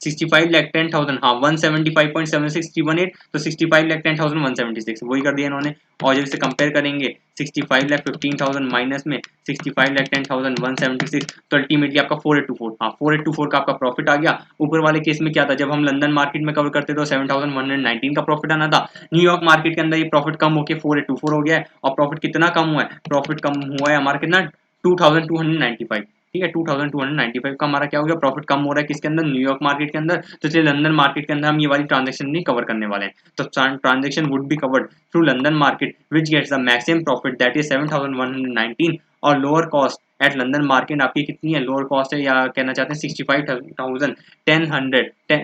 Speaker 1: 65,10,000, हाँ 175.76318, तो 65,10,176 वही कर दिया इन्होंने, और जब इसे कंपेयर करेंगे 65,15,000 माइनस में 65,10,176, तो अल्टीमेटली आपका 4824, हाँ 4824 का आपका प्रॉफिट आ गया। ऊपर वाले केस में क्या था, जब हम लंदन मार्केट में कवर करते तो 7,119 का प्रॉफिट आना था, न्यूयॉर्क मार्केट के अंदर ये प्रॉफिट कम होकर 4824 हो गया है, और प्रॉफिट कितना कम हुआ है, प्रॉफिट कम हुआ है हमारा कितना 2,295, ठीक है 2295 का हमारा क्या हो गया, प्रॉफिट कम हो रहा है किसके अंदर, न्यूयॉर्क मार्केट के अंदर, तो इसलिए लंदन मार्केट के अंदर हम ये वाली ट्रांजेक्शन नहीं कवर करने वाले हैं, तो transaction would be covered through London market which gets the maximum profit that is 7119, और lower cost at London market आपकी कितनी है, लोअर कॉस्ट है, या कहना चाहते हैं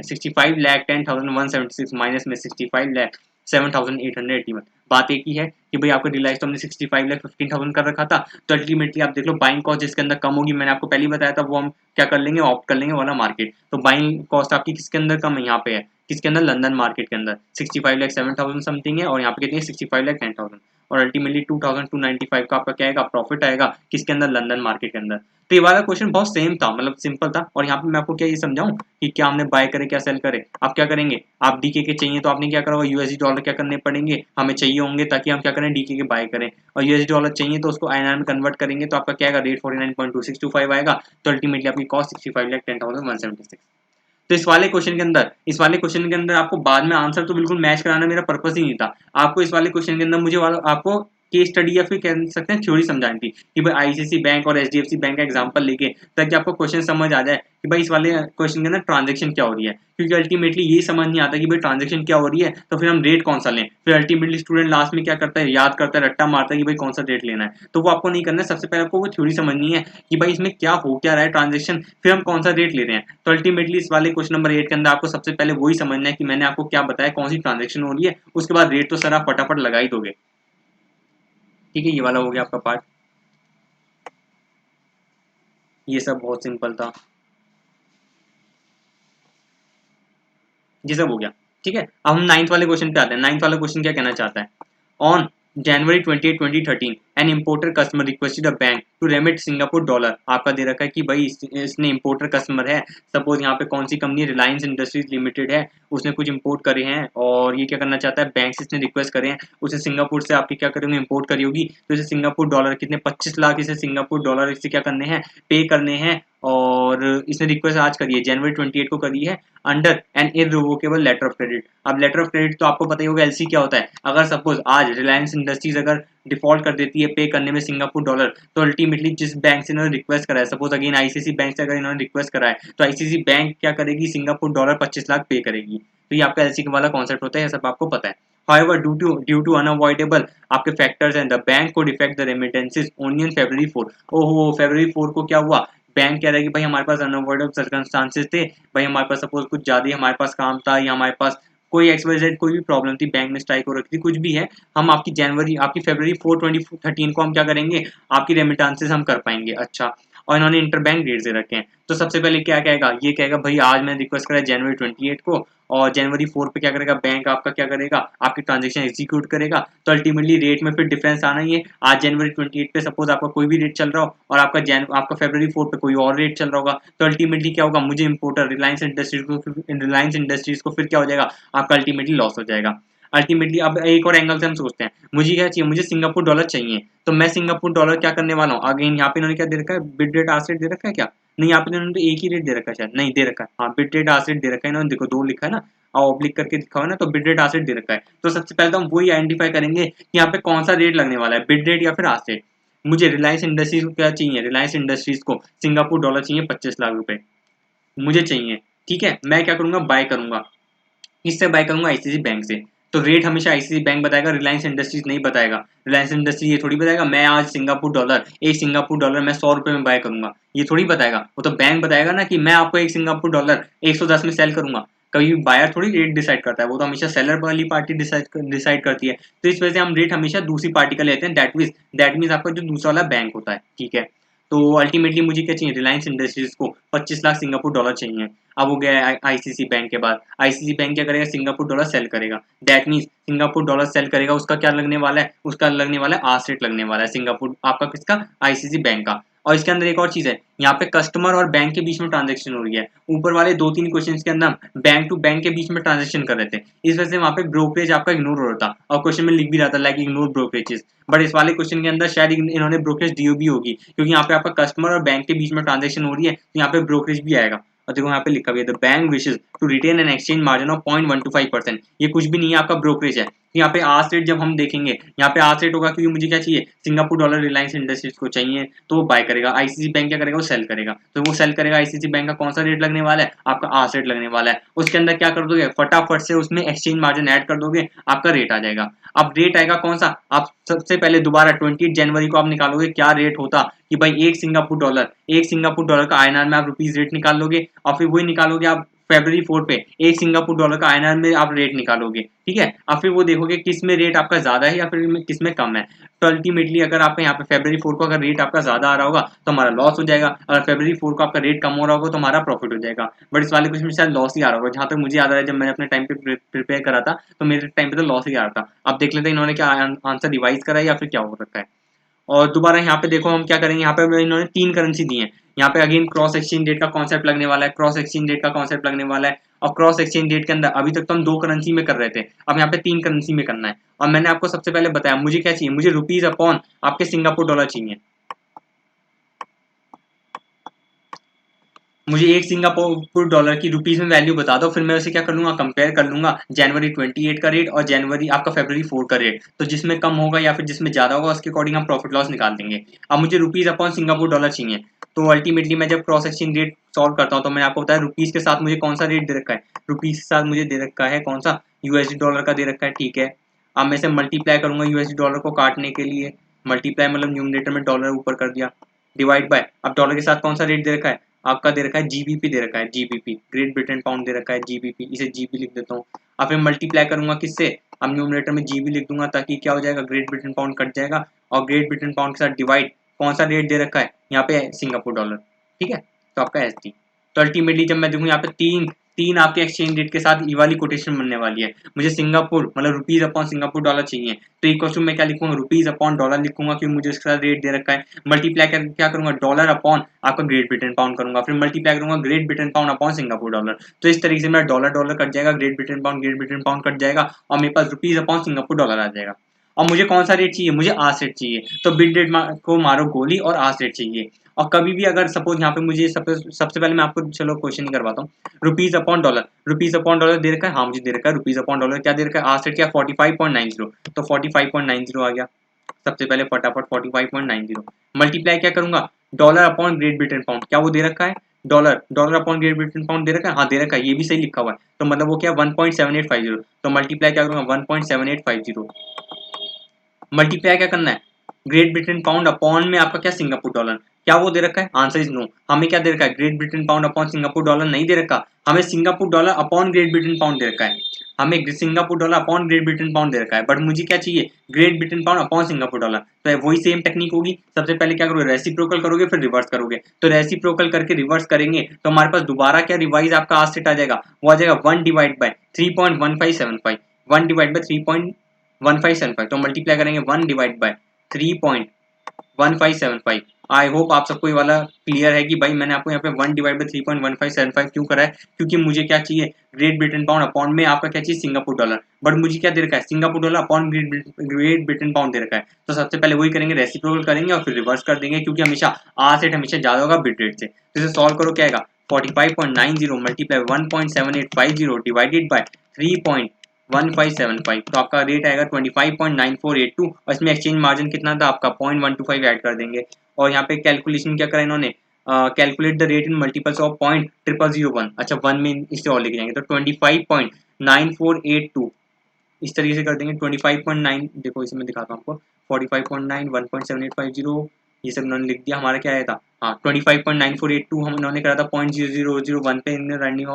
Speaker 1: 65,10,176 माइनस में 65,07,881। बात एक ही है कि भाई आपका रिलाइज तो हमने 65,15,000 कर रखा था, तो अल्टीमेटली आप देख लो बाइंग कॉस्ट जिसके अंदर कम होगी, मैंने आपको पहले ही बताया था, वो हम क्या कर लेंगे, ऑप्ट कर लेंगे वाला मार्केट, तो बाइंग कॉस्ट आपकी किसके अंदर कम है, यहाँ पे है किसके अंदर, लंदन मार्केट के अंदर 65,07,000 समथिंग है, और यहाँ पे कितनी है 65,10,000, और अल्टीमेटली 2,295 का आपका क्या आएगा, प्रॉफिट आएगा किसके अंदर, लंदन मार्केट के अंदर। तो ये वाला क्वेश्चन बहुत सेम था, मतलब सिंपल था, और यहाँ पे मैं आपको क्या ये समझाऊं कि क्या हमने बाय करे क्या सेल करे। आप क्या करेंगे, आप DKK चाहिए तो आपने क्या करा होगा, USD डॉलर क्या करने पड़ेंगे हमें चाहिए होंगे, ताकि हम क्या करें DKK बाय करें, और USD डॉलर चाहिए तो उसको INR में कन्वर्ट करेंगे, तो आपका क्या आएगा, रेट 49.2625 आएगा, तो अल्टीमेटली आपकी कॉस्ट 65,10,176। तो इस वाले क्वेश्चन के अंदर आपको बाद में आंसर तो बिल्कुल मैच कराना मेरा पर्पस ही नहीं था, आपको इस वाले क्वेश्चन के अंदर मुझे आपको केस स्टडी या फिर कह सकते हैं थ्योरी समझानी थी कि भाई ICICI बैंक और HDFC बैंक का एग्जांपल लेके, ताकि आपको क्वेश्चन समझ आ जाए कि भाई इस वाले क्वेश्चन के अंदर ट्रांजैक्शन क्या हो रही है, क्योंकि अल्टीमेटली ये समझ नहीं आता कि भाई ट्रांजैक्शन क्या हो रही है, तो फिर हम रेट कौन सा लें, फिर अल्टीमेटली स्टूडेंट लास्ट में क्या करता है, याद करता है, रट्टा मारता है कि भाई कौन सा रेट लेना है, तो वो आपको नहीं करना है। सबसे पहले आपको वो थ्योरी समझनी है कि भाई इसमें क्या हो क्या रहा है ट्रांजेक्शन, फिर हम कौन सा रेट ले रहे हैं। तो अल्टीमेटली इस वाले क्वेश्चन नंबर 8 के अंदर आपको सबसे पहले वही समझना है कि मैंने आपको क्या बताया, कौन सी ट्रांजेक्शन हो रही है, उसके बाद रेट तो सर आप फटाफट लगा ही दोगे, ठीक है। ये वाला हो गया आपका पार्ट, ये सब बहुत सिंपल था, ये सब हो गया, ठीक है। अब हम 9th वाले क्वेश्चन पे आते हैं। 9th वाला क्वेश्चन क्या कहना चाहता है, on January 28, 2013 an importer customer requested a bank to remit Singapore dollar. आपका दे रखा है कि भाई इसने इम्पोर्टर कस्टमर है, सपोज यहाँ पे कौन सी कंपनी, रिलायंस इंडस्ट्रीज लिमिटेड है, उसने कुछ इंपोर्ट करे हैं, और ये क्या करना चाहता है, बैंक से इसने रिक्वेस्ट करे हैं, उसे सिंगापुर से आपकी क्या करेंगे, इंपोर्ट करी होगी, तो इसे सिंगापुर डॉलर कितने 25 लाख इसे सिंगापुर डॉलर इससे क्या करने हैं, पे करने हैं, और इसने रिक्वेस्ट आज करी है January 28 को करी है, under an irrevocable letter of credit. अब लेटर ऑफ क्रेडिट तो आपको पता ही होगा LC क्या होता है, अगर सपोज आज रिलायंस इंडस्ट्रीज अगर डिफॉल्ट कर देती है पे करने में सिंगापुर डॉलर, तो अल्टीमेटली जिस बैंक से इन्होंने रिक्वेस्ट करा है, सपोज अगेन ICICI बैंक से अगर इन्होंने रिक्वेस्ट करा है, तो ICICI बैंक क्या करेगी, सिंगापुर डॉलर 25 लाख पे करेगी। तो ये आपका LC वाला कॉन्सेप्ट होता है, ये सब आपको पता है। However, due to unavoidable आपके फैक्टर्स एंड द बैंक को defect the remittances only in February 4। ओहो, February 4 को क्या हुआ? बैंक कह रहा है कि भाई हमारे पास अनअवॉइडेबल सर्कमस्टांसेस थे, भाई हमारे पास सपोज कुछ ज्यादा ही हमारे पास काम था, या हमारे पास कोई XYZ कोई भी प्रॉब्लम थी, बैंक में स्ट्राइक हो रखी थी, कुछ भी है, हम आपकी February 4 2013 को हम क्या करेंगे, आपकी रेमिटेंसेस हम कर पाएंगे। अच्छा, और इन्होंने इंटरबैंक रेट दे रखे हैं, तो सबसे पहले क्या कहेगा, ये कहेगा भाई आज मैंने रिक्वेस्ट करा January 28 को, और January 4 पे क्या करेगा बैंक आपका, क्या करेगा, आपकी ट्रांजेक्शन एग्जीक्यूट करेगा। तो अल्टीमेटली रेट में फिर डिफरेंस आना ही है। आज January 28 पे सपोज आपका कोई भी रेट चल रहा हो और आपका February 4 पे कोई और रेट चल रहा होगा, तो अल्टीमेटली क्या होगा, मुझे इंपोर्टर रिलायंस इंडस्ट्रीज को फिर क्या हो जाएगा, आपका अल्टीमेटली लॉस हो जाएगा। अल्टीमेटली अब एक और एंगल से हम सोचते हैं, मुझे क्या चाहिए, मुझे सिंगापुर डॉलर चाहिए, तो मैं सिंगापुर डॉलर क्या करने वाला हूँ, अगेन यहाँ पे इन्होंने क्या दे रखा है, बिड रेट आस्क रेट दे रखा है क्या, नहीं यहाँ पे इन्होंने तो एक ही रेट दे रखा है, शायद नहीं दे रखा है, हाँ बिड रेट आस्क रेट दे रखा है इन्होंने, देखो दो लिखा है ना, और ऑब्लिक करके लिखा हुआ है ना, तो बिड रेट आस्क रेट दे रखा है। तो सबसे पहले तो हम वही आइडेंटिफाई करेंगे कि यहाँ पे कौन सा रेट लगने वाला है, बिड रेट या फिर आस्क रेट। मुझे रिलायंस इंडस्ट्रीज को क्या चाहिए, रिलायंस इंडस्ट्रीज को सिंगापुर डॉलर चाहिए 25 लाख रुपए मुझे चाहिए। ठीक है, मैं क्या करूंगा, बाय करूंगा, किससे बाय करूंगा, आईसीसी बैंक से। तो रेट हमेशा आईसीसी बैंक बताएगा, रिलायंस इंडस्ट्रीज नहीं बताएगा। रिलायंस इंडस्ट्रीज ये थोड़ी बताएगा मैं आज एक सिंगापुर डॉलर मैं 100 रुपए में बाय करूंगा, ये थोड़ी बताएगा। वो तो बैंक बताएगा ना कि मैं आपको एक सिंगापुर डॉलर 110 में सेल करूंगा। कभी भी बायर थोड़ी रेट डिसाइड करता है, वो तो हमेशा सेलर वाली पार्टी डिसाइड करती है। तो इस वजह से हम रेट हमेशा दूसरी पार्टी का लेते हैं, दैट मीन्स आपका जो दूसरा वाला बैंक होता है। ठीक है, तो अल्टीमेटली मुझे क्या चाहिए, रिलायंस इंडस्ट्रीज को 25 लाख सिंगापुर डॉलर चाहिए। अब हो गया आईसीसी बैंक के बाद, आईसीसी बैंक क्या करेगा, सिंगापुर डॉलर सेल करेगा। That means Singapore dollar sell करेगा, उसका क्या लगने वाला है, उसका लगने वाला है आस्क रेट लगने वाला है सिंगापुर आपका किसका, आईसीसी बैंक का। और इसके अंदर एक और चीज है, यहाँ पे कस्टमर और बैंक के बीच में ट्रांजेक्शन हो रही है। ऊपर वाले 2-3 क्वेश्चन के अंदर हम बैंक टू बैंक के बीच में ट्रांजेक्शन कर रहे थे, इस वजह से वहाँ पे ब्रोकरेज आपका इग्नोर हो रहा था, और क्वेश्चन में लिख भी रहा था लाइक इग्नोर ब्रोकरेजेस। बट इस वाले क्वेश्चन के अंदर शायद इन्होंने ब्रोकरेज दी भी होगी, क्योंकि यहाँ पे आपका कस्टमर और बैंक के बीच में ट्रांजेक्शन हो रही है, तो यहाँ पे ब्रोकरेज भी आएगा। और देखो यहाँ पे लिखा हुआ है the bank wishes to retain an exchange margin of 0.125%। ये कुछ भी नहीं है, आपका ब्रोकरेज है। यहाँ पे आस्क रेट जब हम देखेंगे, यहाँ पे आस्क रेट होगा, क्योंकि मुझे क्या चाहिए, सिंगापुर डॉलर रिलायंस इंडस्ट्रीज को चाहिए, तो वो बाय करेगा। आईसीसी बैंक क्या करेगा, वो सेल करेगा, तो वो सेल करेगा। आईसीसी बैंक का कौन सा रेट लगने वाला है, आपका आस्क रेट लगने वाला है। उसके अंदर क्या कर दोगे, फटाफट से उसमें एक्सचेंज मार्जिन ऐड कर दोगे, आपका रेट आ जाएगा। अब रेट आएगा कौन सा, आप सबसे पहले दोबारा 28 जनवरी को आप निकालोगे क्या रेट होता, कि भाई एक सिंगापुर डॉलर का आईएनआर में आप रुपीज रेट निकाल लोगे, और फिर वही निकालोगे आप February 4 पे एक सिंगापुर डॉलर का आईएनआर में आप रेट निकालोगे। ठीक है, और फिर वो देखोगे किस में रेट आपका ज्यादा है या फिर किस में कम है। तो अल्टीमेटली अगर आपका यहाँ पे February 4 को अगर रेट आपका ज्यादा आ रहा होगा तो हमारा लॉस हो जाएगा, अगर February 4 को आपका रेट कम हो रहा होगा तो हमारा प्रॉफिट हो जाएगा। बट इस वाले कुछ में शायद लॉस ही आ रहा होगा, जहां तक मुझे याद आ रहा है, जब मैंने अपने टाइम पे प्रिपेयर करा था तो मेरे टाइम पे तो लॉस ही आ रहा था। अब देख लेते हैं इन्होंने क्या आंसर रिवाइज करा है या फिर क्या हो रखा है। और दोबारा यहाँ पे देखो हम क्या करेंगे, यहाँ पे इन्होंने 3 करेंसी दी है। यहाँ पे अगेन क्रॉस एक्सचेंज रेट का कॉन्सेप्ट लगने वाला है, और क्रॉस एक्सचेंज रेट के अंदर अभी तक तो हम 2 करेंसी में कर रहे थे, अब यहाँ पे 3 करेंसी में करना है। और मैंने आपको सबसे पहले बताया मुझे क्या चाहिए, मुझे रुपीज अपॉन आपके सिंगापुर डॉलर चाहिए। मुझे एक सिंगापुर डॉलर की रुपीज में वैल्यू बता दो, फिर मैं उसे क्या कर लूंगा, कंपेयर कर लूंगा January 28 का रेट और जनवरी आपका February 4 का रेट। तो जिसमें कम होगा या फिर जिसमें ज्यादा होगा उसके अकॉर्डिंग हम प्रॉफिट लॉस निकाल देंगे। अब मुझे रुपीज अपॉन सिंगापुर डॉलर चाहिए, तो अल्टीमेटली मैं जब क्रॉस एक्सचेंज रेट सॉल्व करता हूँ तो मैंने आपको बताया रुपीज के साथ मुझे कौन सा रेट दे रखा है, रुपीज के साथ मुझे दे रखा है कौन सा, यूएसडी डॉलर का दे रखा है। ठीक है, अब मैं इसे मल्टीप्लाई करूंगा यूएसडी डॉलर को काटने के लिए, मल्टीप्लाई मतलब न्यूमरेटर में डॉलर ऊपर कर दिया, डिवाइड बाय, अब डॉलर के साथ कौन सा रेट दे रखा है, आपका दे रखा है जीबीपी दे रखा है, जीबीपी ग्रेट ब्रिटेन पाउंड दे रखा है, जीबीपी, इसे जीबी लिख देता हूँ। अब फिर मल्टीप्लाई करूंगा किससे, अब न्यूमरेटर में जीबी लिख दूंगा ताकि क्या हो जाएगा, ग्रेट ब्रिटेन पाउंड कट जाएगा, और ग्रेट ब्रिटेन पाउंड के साथ डिवाइड, कौन सा रेट दे रखा है यहाँ पे, सिंगापुर डॉलर। ठीक है, तो आपका एसडी। तो अल्टीमेटली जब मैं देखूँ यहाँ पे तीन तीन आपके एक्सचेंज रेट के साथ ये वाली कोटेशन बनने वाली है। मुझे सिंगापुर मतलब रुपीज अपॉन सिंगापुर डॉलर चाहिए, तो इक्वल टू मैं क्या लिखूंगा, रुपीज अपॉन डॉलर लिखूंगा क्योंकि मुझे उसका रेट दे रखा है। मल्टीप्लाई कर क्या करूंगा, डॉलर अपॉन आपका ग्रेट ब्रिटेन पाउंड करूंगा, फिर मल्टीप्लाई करूंगा great Britain pound upon Singapore dollar. तो इस तरीके से मेरा डॉलर डॉलर कट जाएगा, ग्रेट ब्रिटेन पाउंड कट जाएगा, और मेरे पास रुपीज अपॉन सिंगापुर डॉलर आ जाएगा। और मुझे कौन सा रेट चाहिए, मुझे आस्क रेट चाहिए। तो बिड रेट को मारो गोली और आस्क रेट चाहिए। और कभी भी अगर सपोज यहाँ पे मुझे सबसे पहले मैं आपको चलो क्वेश्चन ही करवाता हूँ, रुपीज अपॉन डॉलर दे रखा है, हाँ मुझे दे रखा है रुपीज अपॉन डॉलर, क्या दे रखा है, आस्क रेट क्या 45.90, तो 45.90 आ गया। सबसे पहले फटाफट 45.90 मल्टीप्लाई क्या करूंगा, dollar upon Great Britain pound, क्या वो दे रखा है, dollar upon Great Britain pound दे रखा है, हाँ दे रखा है, ये भी सही लिखा हुआ है। तो मतलब वो क्या 1.7850, तो मल्टीप्लाई क्या करूंगा 1.7850, मल्टीप्लाई क्या करना है ग्रेट ब्रिटेन पाउंड अपॉन में आपका क्या सिंगापुर डॉलर, क्या वो दे रखा है, आंसर इज नो। हमें क्या दे रखा है Great Britain pound upon Singapore dollar नहीं दे रखा, हमें Singapore dollar upon Great Britain pound दे रखा है, हमें Singapore dollar upon Great Britain pound दे रखा है, बट मुझे क्या चाहिए Great Britain pound upon Singapore dollar. तो वही सेम टेक्निक होगी, सबसे पहले क्या करोगे रेसिप्रोकल करोगे फिर रिवर्स करोगे, तो रेसिप्रोकल करके रिवर्स करेंगे तो हमारे पास दोबारा क्या रिवाइज आपका आज सेट आ जाएगा, वो आ जाएगा 1 डिवाइड बाय 3.1575, 1 डिवाइड बाय 3.1575, तो मल्टीप्लाई करेंगे 1 डिवाइड बाय 3.1575। आई होप आप सबको ये वाला क्लियर है कि भाई मैंने आपको यहाँ पे 1 डिवाइड बाई 3.1575 क्यों करा है, क्योंकि मुझे क्या चाहिए ग्रेट ब्रिटेन पाउंड अपॉन में आपका क्या चाहिए सिंगापुर डॉलर, बट मुझे क्या दे रखा है Singapore dollar upon Great Britain pound दे रखा है। तो सबसे पहले वही करेंगे रेसिप्रोकल करेंगे और फिर रिवर्स कर देंगे, क्योंकि हमेशा आर सेट हमेशा ज्यादा होगा बिट रेट से। तो इसे सॉल्व करो क्या आएगा 45.90 मल्टीप्लाई 1.7850 डिवाइडेड बाय 3.1575, तो आपका रेट आएगा 25.9482 और इसमें एक्सचेंज मार्जिन कितना था आपका 0.125 ऐड कर देंगे। और यहाँ पे कैलकुलेशन क्या करा इन्होंने, calculate the rate in multiples of 0.0001, अच्छा 1 में इसे और लेके जाएंगे तो 25.9482 इस तरीके से कर देंगे 25.9, देखो इसे मैं दिखाता हूँ आपको 45.9 1.7850 ये सब इन्होंने लिख दिया, हमारा क्या आया था हाँ 25.9482 हम इन्होंने करा था 0.0001 पे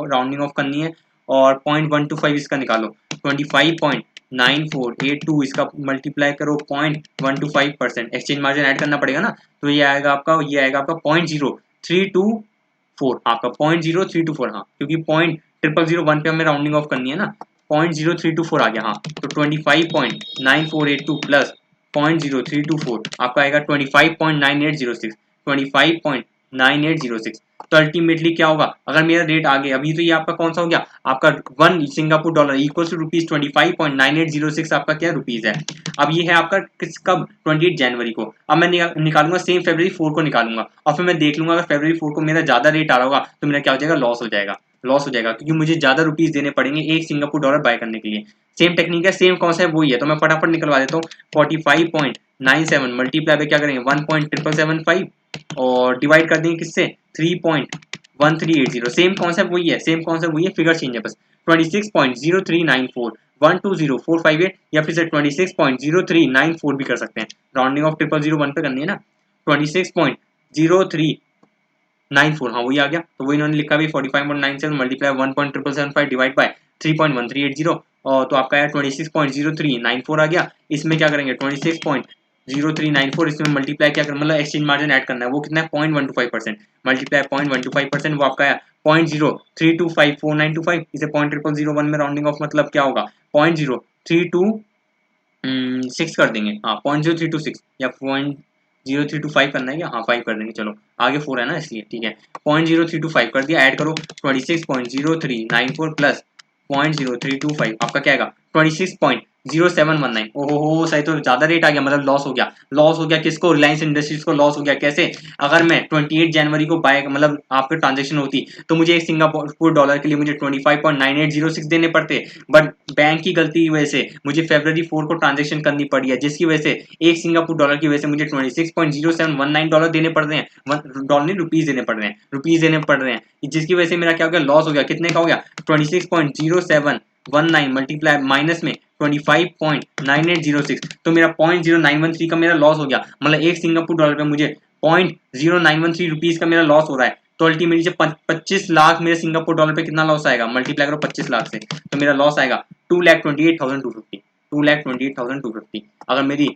Speaker 1: राउंडिंग ऑफ करनी है और 0.125 इसका निकालो 25.9482 इसका मल्टीप्लाई करो 0.125%, एक्सचेंज मार्जिन ऐड करना पड़ेगा ना, तो ये आएगा आपका 0.0324 आपका 0.0324, हाँ क्योंकि 0.0001 पे हमें राउंडिंग ऑफ करनी है ना, 0.0324 आ गया, हाँ तो 25.9482 प्लस 0.0324 आपका आएगा 25.9806, 25.9806। तो अल्टीमेटली क्या होगा अगर मेरा रेट आ गया, अभी तो ये आपका कौन सा हो गया आपका 1 Singapore dollar equal to rupees 25.9806 आपका क्या रुपीज है। अब ये है आपका किस कब 28 जनवरी को, अब मैं निकालूंगा सेम फरवरी 4 को निकालूंगा और फिर मैं देख लूंगा अगर फरवरी 4 को मेरा ज्यादा रेट आ रहा होगा तो मेरा क्या हो जाएगा लॉस हो जाएगा, लॉस हो जाएगा क्योंकि मुझे ज्यादा रुपीज देने पड़ेंगे एक सिंगापुर डॉलर बाय करने के लिए। सेम टेक्निक है सेम कॉन्सेप्ट वही है, तो मैं फटाफट निकलवा देता हूँ 45.97 मल्टीप्लाई पे क्या करेंगे 1.775 और डिवाइड कर देंगे किससे 3.1380, सेम कॉन्सेप्ट वही है, सेम कॉन्सेप्ट वही है, फिगर चेंज है बस 26.0394 120458 या फिर से 26.0394 भी कर सकते हैं, राउंडिंग ऑफ 0001 पे करनी है ना 26.0394, हाँ वही आ गया, तो वही इन्होंने लिखा भी 45.97 मल्टीप्लाई 1.775 डिवाइड बाय 3.1380 और तो आपका 26.0394 आ गया। इसमें क्या करेंगे 26.0394 इसमें मल्टीप्लाई क्या कर मतलब एक्सचेंज मार्जिन ऐड करना है, वो कितना है 0.125%, मल्टीप्लाई 0.125% वो आपका है 0.0325495, इसे 0.0001 में राउंडिंग ऑफ मतलब क्या होगा 0.0326 कर देंगे, हाँ 0.0326 या 0.0325 करना है क्या, हाँ 5 कर देंगे, चलो आगे 4 है ना इसलिए ठीक है 0.0325 कर दिया, ऐड करो 26.0394 प्लस 0.0325 आपका क्या आएगा 26.0719, ओहो सही तो ज्यादा रेट आ गया, मतलब लॉस हो गया, लॉस हो गया किसको रिलायंस इंडस्ट्रीज को लॉस हो गया, कैसे अगर मैं 28 जनवरी को बाय मतलब आपके ट्रांजेक्शन होती तो मुझे एक सिंगापुर डॉलर के लिए मुझे 25.9806 देने पड़ते, बट बैंक की गलती की वजह से मुझे फरवरी 4 को ट्रांजेक्शन करनी पड़ी है, जिसकी वजह से एक सिंगापुर डॉलर की वजह से मुझे 26.0719 डॉलर देने पड़ रहे हैं, डॉलर नहीं रुपीज देने पड़ रहे हैं, रुपीज देने पड़ रहे हैं, जिसकी वजह से मेरा क्या हो गया लॉस हो गया, कितने का हो गया 26.0719 मल्टीप्लाई माइनस में 25.9806, तो मेरा 0.0913 का मेरा लॉस हो गया, मतलब एक सिंगापुर डॉलर पे मुझे 0.0913 रुपीज का मेरा लॉस हो रहा है, तो अल्टीमेटली जब 25 लाख मेरे सिंगापुर डॉलर पे कितना लॉस आएगा मल्टीप्लाई करो 25 लाख से, तो मेरा लॉस आएगा 2,28,250, 2,28,250। अगर मेरी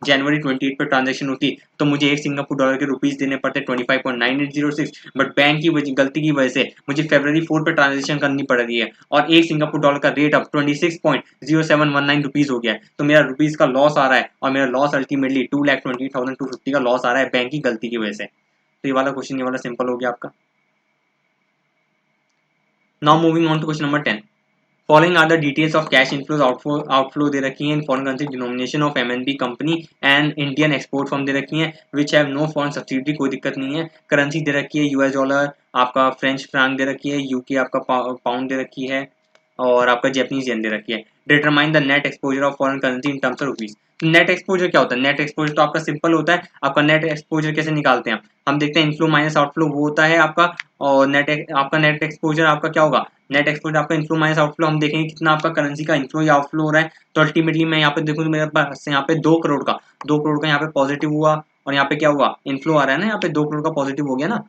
Speaker 1: जनवरी 28 पे ट्रांजेक्शन होती तो मुझे एक सिंगापुर डॉलर के रुपीज देने पड़ते 25.9806, बट बैंक की गलती की वजह से मुझे फरवरी 4 पे ट्रांजेक्शन करनी पड़ रही है और एक सिंगापुर डॉलर का रेट अब 26.0719 रुपीज हो गया है, तो मेरा रुपीज का लॉस आ रहा है और मेरा लॉस अल्टीमेटली 2,20,250 का लॉस आ रहा है बैंक की गलती की वजह से। तो ये वाला क्वेश्चन ये वाला सिंपल हो गया आपका। Now moving on to question number 10, following are the details of cash inflows outflow दे रखी है in foreign currency denomination of MNB company and Indian export firm दे रखी है which have no foreign subsidy, कोई दिक्कत नहीं है। करेंसी दे रखी है यूएस डॉलर, आपका फ्रेंच फ्रैंक दे रखी है, यूके आपका पाउंड दे रखी है, और आपका जैपनीज येन दे रखी है। Determine the net exposure of foreign currency in terms of rupees. Net exposure क्या होता है? नेट एक्सपोजर तो आपका सिंपल होता है। आपका नेट एक्सपोजर कैसे निकालते हैं हम देखते हैं, इनफ्लो माइनस आउटफ्लो वो होता है आपका। और आपका नेट एक्सपोजर आपका क्या होगा? नेट एक्सपोजर आपका इनफ्लो माइनस आउटफ्लो, हम देखेंगे कितना आपका करेंसी का इनफ्लो या आउटफ्लो हो रहा है। तो अल्टीमेटली मैं यहाँ पे देखूँ तो मेरे पास यहाँ पे 2 करोड़ का यहाँ पे पॉजिटिव हुआ, और यहाँ पे क्या हुआ? इनफ्लो आ रहा है ना, यहाँ पे 2 करोड़ का पॉजिटिव हो गया ना।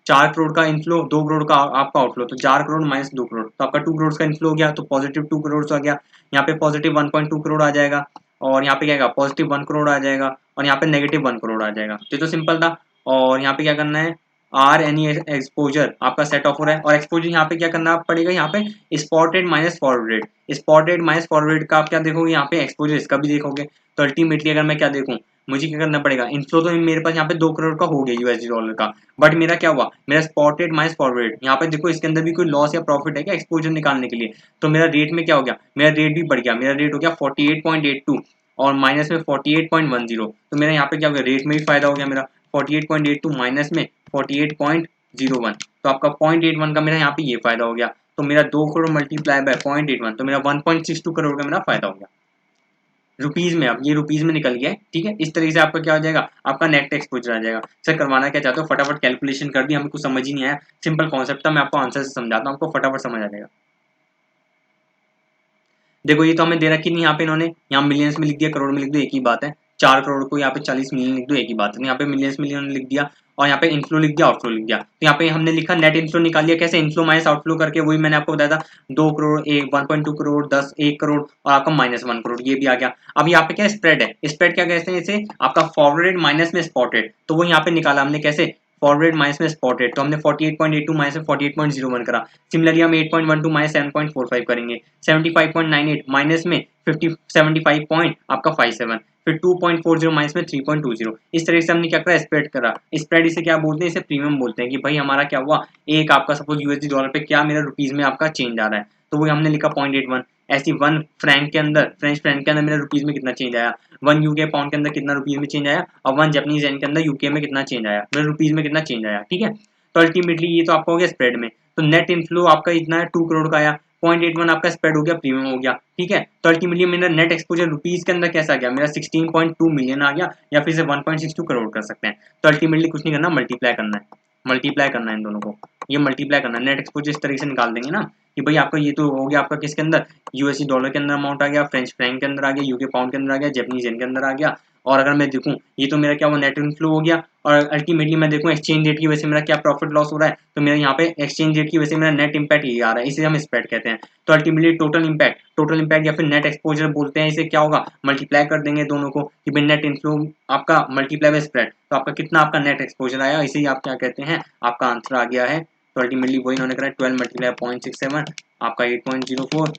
Speaker 1: 4 करोड़ का इनफ्लो, 2 करोड़ का आपका आउटफ्लो, तो 4 करोड़ माइनस 2 करोड़, तो आपका 2 करोड़ का इनफ्लो हो गया, तो पॉजिटिव 2 करोड़ आ गया। यहाँ पे पॉजिटिव 1.2 करोड़ आ जाएगा, और यहाँ पे क्या आएगा? पॉजिटिव 1 करोड़ आ जाएगा, और यहाँ पे नेगेटिव 1 करोड़ आ जाएगा। तो सिंपल था। और यहाँ पे क्या करना है? आर एनी एक्सपोजर आपका सेट ऑफ हो रहा है, और एक्सपोजर यहाँ पे क्या करना पड़ेगा? यहाँ पे spot rate minus forward rate, spot rate minus forward rate का आप क्या देखोगे? यहाँ पे एक्सपोजर इसका भी देखोगे। तो अल्टीमेटली अगर मैं क्या देखूँ, मुझे क्या करना पड़ेगा? इनफ्लो तो मेरे पास यहाँ पे 2 करोड़ का हो गया यूएसडी डॉलर का, बट मेरा क्या हुआ? मेरा spot rate minus forward rate, यहाँ पे देखो इसके अंदर भी कोई लॉस या प्रॉफिट है क्या एक्सपोजर निकालने के लिए? तो मेरा रेट में क्या हो गया? मेरा रेट भी बढ़ गया, मेरा रेट हो गया 48.82 और माइनस में 48.10। तो मेरा यहाँ पे क्या हो गया? रेट में भी फायदा हो गया मेरा, 48.82 माइनस में 48.01, तो आपका 0.81 का मेरा यहाँ पे ये फायदा हो गया। तो मेरा 2 करोड़ मल्टीप्लाई बाय 0.81, तो मेरा 1.62 करोड़ का मेरा फायदा हो गया रुपीज में। अब ये रुपीज में निकल गया है, ठीक है। इस तरीके से आपका क्या हो जाएगा? आपका नेट एक्सपोजर आ जाएगा। सर करवाना क्या चाहते हो? फटाफट कैलकुलेशन कर दी, हमें कुछ समझ ही नहीं आया, सिंपल कॉन्सेप्ट था, मैं आपको आंसर से समझाता हूँ, आपको फटाफट समझ आ जाएगा। देखो ये तो हमें दे रखी नहीं, यहाँ पे इन्होंने यहाँ मिलियंस में लिख दिया, करोड़ में लिख दो एक ही बात है। 4 करोड़ को यहाँ पे 40 मिलियन लिख दो एक ही बात है, यहाँ पे मिलियंस में इन्होंने लिख दिया, और यहाँ पे इनफ्लो लिख दिया, आउटफ्लो लिख दिया। तो यहाँ पे हमने लिखा नेट इनफ्लो निकाल लिया, कैसे? इनफ्लो माइनस आउटफ्लो करके, वही मैंने आपको बताया था। 2 करोड़, 1.2 करोड़, 10, 1 करोड़, और आपका माइनस 1 करोड़, ये भी आ गया। अब यहाँ पे क्या स्प्रेड है? स्प्रेड क्या कहते हैं इसे? आपका फॉरवर्ड रेट माइनस में स्पॉट रेट, तो वो यहाँ पे निकाला हमने कैसे? फॉरवर्ड माइनस में स्पॉट रेट, तो हमने 48.82 माइनस में 48.01 करा। सिमिलरली हम 8.12 माइनस 7.45 करेंगे, 75.98 माइनस में 75 पॉइंट आपका 57, फिर 2.40 माइनस में 3.20। इस तरह से हमने क्या करा? स्प्रेड करा। स्प्रेड इसे क्या बोलते हैं? इसे प्रीमियम बोलते हैं, कि भाई हमारा क्या हुआ? एक आपका सपोज यूएसडी डॉलर पे क्या मेरा रुपीज में आपका चेंज आ रहा है, तो वो हमने लिखा 0.81। ऐसी 1 फ्रैंक के अंदर, फ्रेंच फ्रैंक के अंदर मेरा रुपीज में कितना चेंज आया, 1 यूके पाउंड के अंदर कितना रुपीज में चेंज आया, और 1 जापानीज येन के अंदर यूके में कितना चेंज आया, मेरे रुपीज में कितना चेंज आया, ठीक है। तो अल्टीमेटली ये तो आपका हो गया स्प्रेड में। तो नेट इनफ्लो आपका इतना है 2 करोड़ का आया, 0.81 आपका स्प्रेड हो गया, प्रीमियम हो गया, ठीक है। तो अल्टीमेटली मेरा नेट एक्सपोजर रुपीज के अंदर कैसा गया? मेरा 16.2 मिलियन आ गया, या फिर से 1.62 करोड़ कर सकते हैं। तो अल्टीमेटली कुछ नहीं करना, मल्टीप्लाई करना है, मल्टीप्लाई करना है इन दोनों को, ये मल्टीप्लाई करना है। नेट एक्सपोजर इस तरीके से निकाल देंगे ना, कि भाई आपका ये तो हो गया आपका किसके अंदर? यूएसडी डॉलर के अंदर अमाउंट आ गया, फ्रेंच फ्रैंक के अंदर आ गया, यूके पाउंड के अंदर आ गया, जापानीज येन के अंदर आ गया। और अगर मैं देखूं, ये तो मेरा क्या हुआ? नेट इनफ्लो हो गया। और अल्टीमेटली मैं देखूं एक्सचेंज रेट की वजह से मेरा क्या प्रॉफिट लॉस हो रहा है, तो मेरा यहाँ पे एक्सचेंज रेट की वजह से मेरा नेट इंपैक्ट ये आ रहा है, इसे हम स्प्रेड कहते हैं। तो अल्टीमेटली टोटल इंपैक्ट या फिर नेट एक्सपोजर बोलते हैं इसे, क्या होगा? मल्टीप्लाई कर देंगे दोनों को, कि भाई नेट इनफ्लो आपका मल्टीप्लाई बाय स्प्रेड, तो आपका कितना आपका नेट एक्सपोजर आया, इसे ही आप क्या कहते हैं? आपका आंसर आ गया है। तो अल्टीमेटली वही इन्होंने करा, 12 मल्टीप्लाई 0.67 आपका 8.04,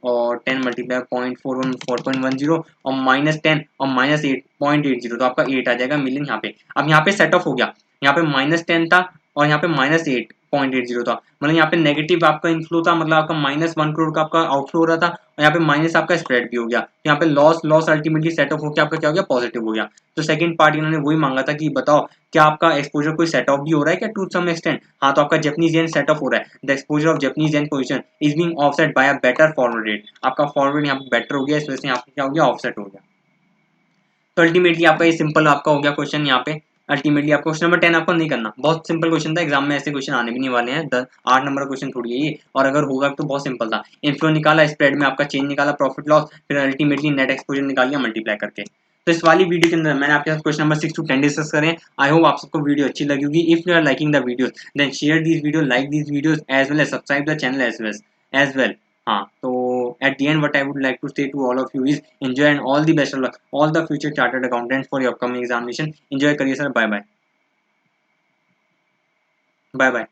Speaker 1: और 10 मल्टीप्लाई 0.41 4.10, और -10 और -8.80, तो आपका 8 आ जाएगा मिलियन यहाँ पे। अब यहाँ पे सेट ऑफ हो गया, यहाँ पे -10 था और यहाँ पे -8.80 था, मतलब यहाँ पे नेगेटिव आपका इनफ्लो था, मतलब आपका -1 करोड़ का आपका आउटफ्लो हो रहा था, और यहाँ पे माइनस आपका स्प्रेड भी हो गया। तो यहाँ पे लॉस अल्टीमेटली सेट ऑफ होकर आपका क्या हो गया? पॉजिटिव हो गया। तो सेकंड पार्ट इन्होंने वही मांगा था कि बताओ क्या आपका एक्सपोजर कोई सेट ऑफ भी हो रहा है क्या टू सम एक्सटेंट? हाँ, तो आपका जापानीज येन सेट ऑफ हो रहा है। The exposure of Japanese yen position is being offset by a better forward rate, आपका फॉरवर्ड यहाँ पे बेटर हो गया, इस वजह से यहाँ पे क्या हो गया? ऑफसेट हो गया। तो अल्टीमेटली आपका ये सिंपल आपका हो गया क्वेश्चन यहाँ पे। अल्टीमेटली आपको क्वेश्चन नंबर 10 आपको नहीं करना, बहुत सिंपल क्वेश्चन था, एग्जाम में ऐसे क्वेश्चन आने भी नहीं वाले हैं, 8 नंबर क्वेश्चन थोड़ी है ये, और अगर होगा तो बहुत सिंपल था। इनफ्लो निकाला, स्प्रेड में आपका चेंज निकाला, प्रॉफिट लॉस, फिर अल्टीमेटली नेट एक्सपोजर निकाल लिया मल्टीप्लाई करके। तो इस वाली वीडियो के अंदर मैंने आपके साथ क्वेश्चन नंबर 6 to 10 डिस्कस करें। आई होप आप सबको वीडियो अच्छी लगी होगी। If you are liking the videos then share these video, like these videos as well as subscribe the channel as well. हाँ, तो at the end what I would like to say to all of you is enjoy and all the best of luck all the future chartered accountants for your upcoming examination. Enjoy career sir. Bye bye.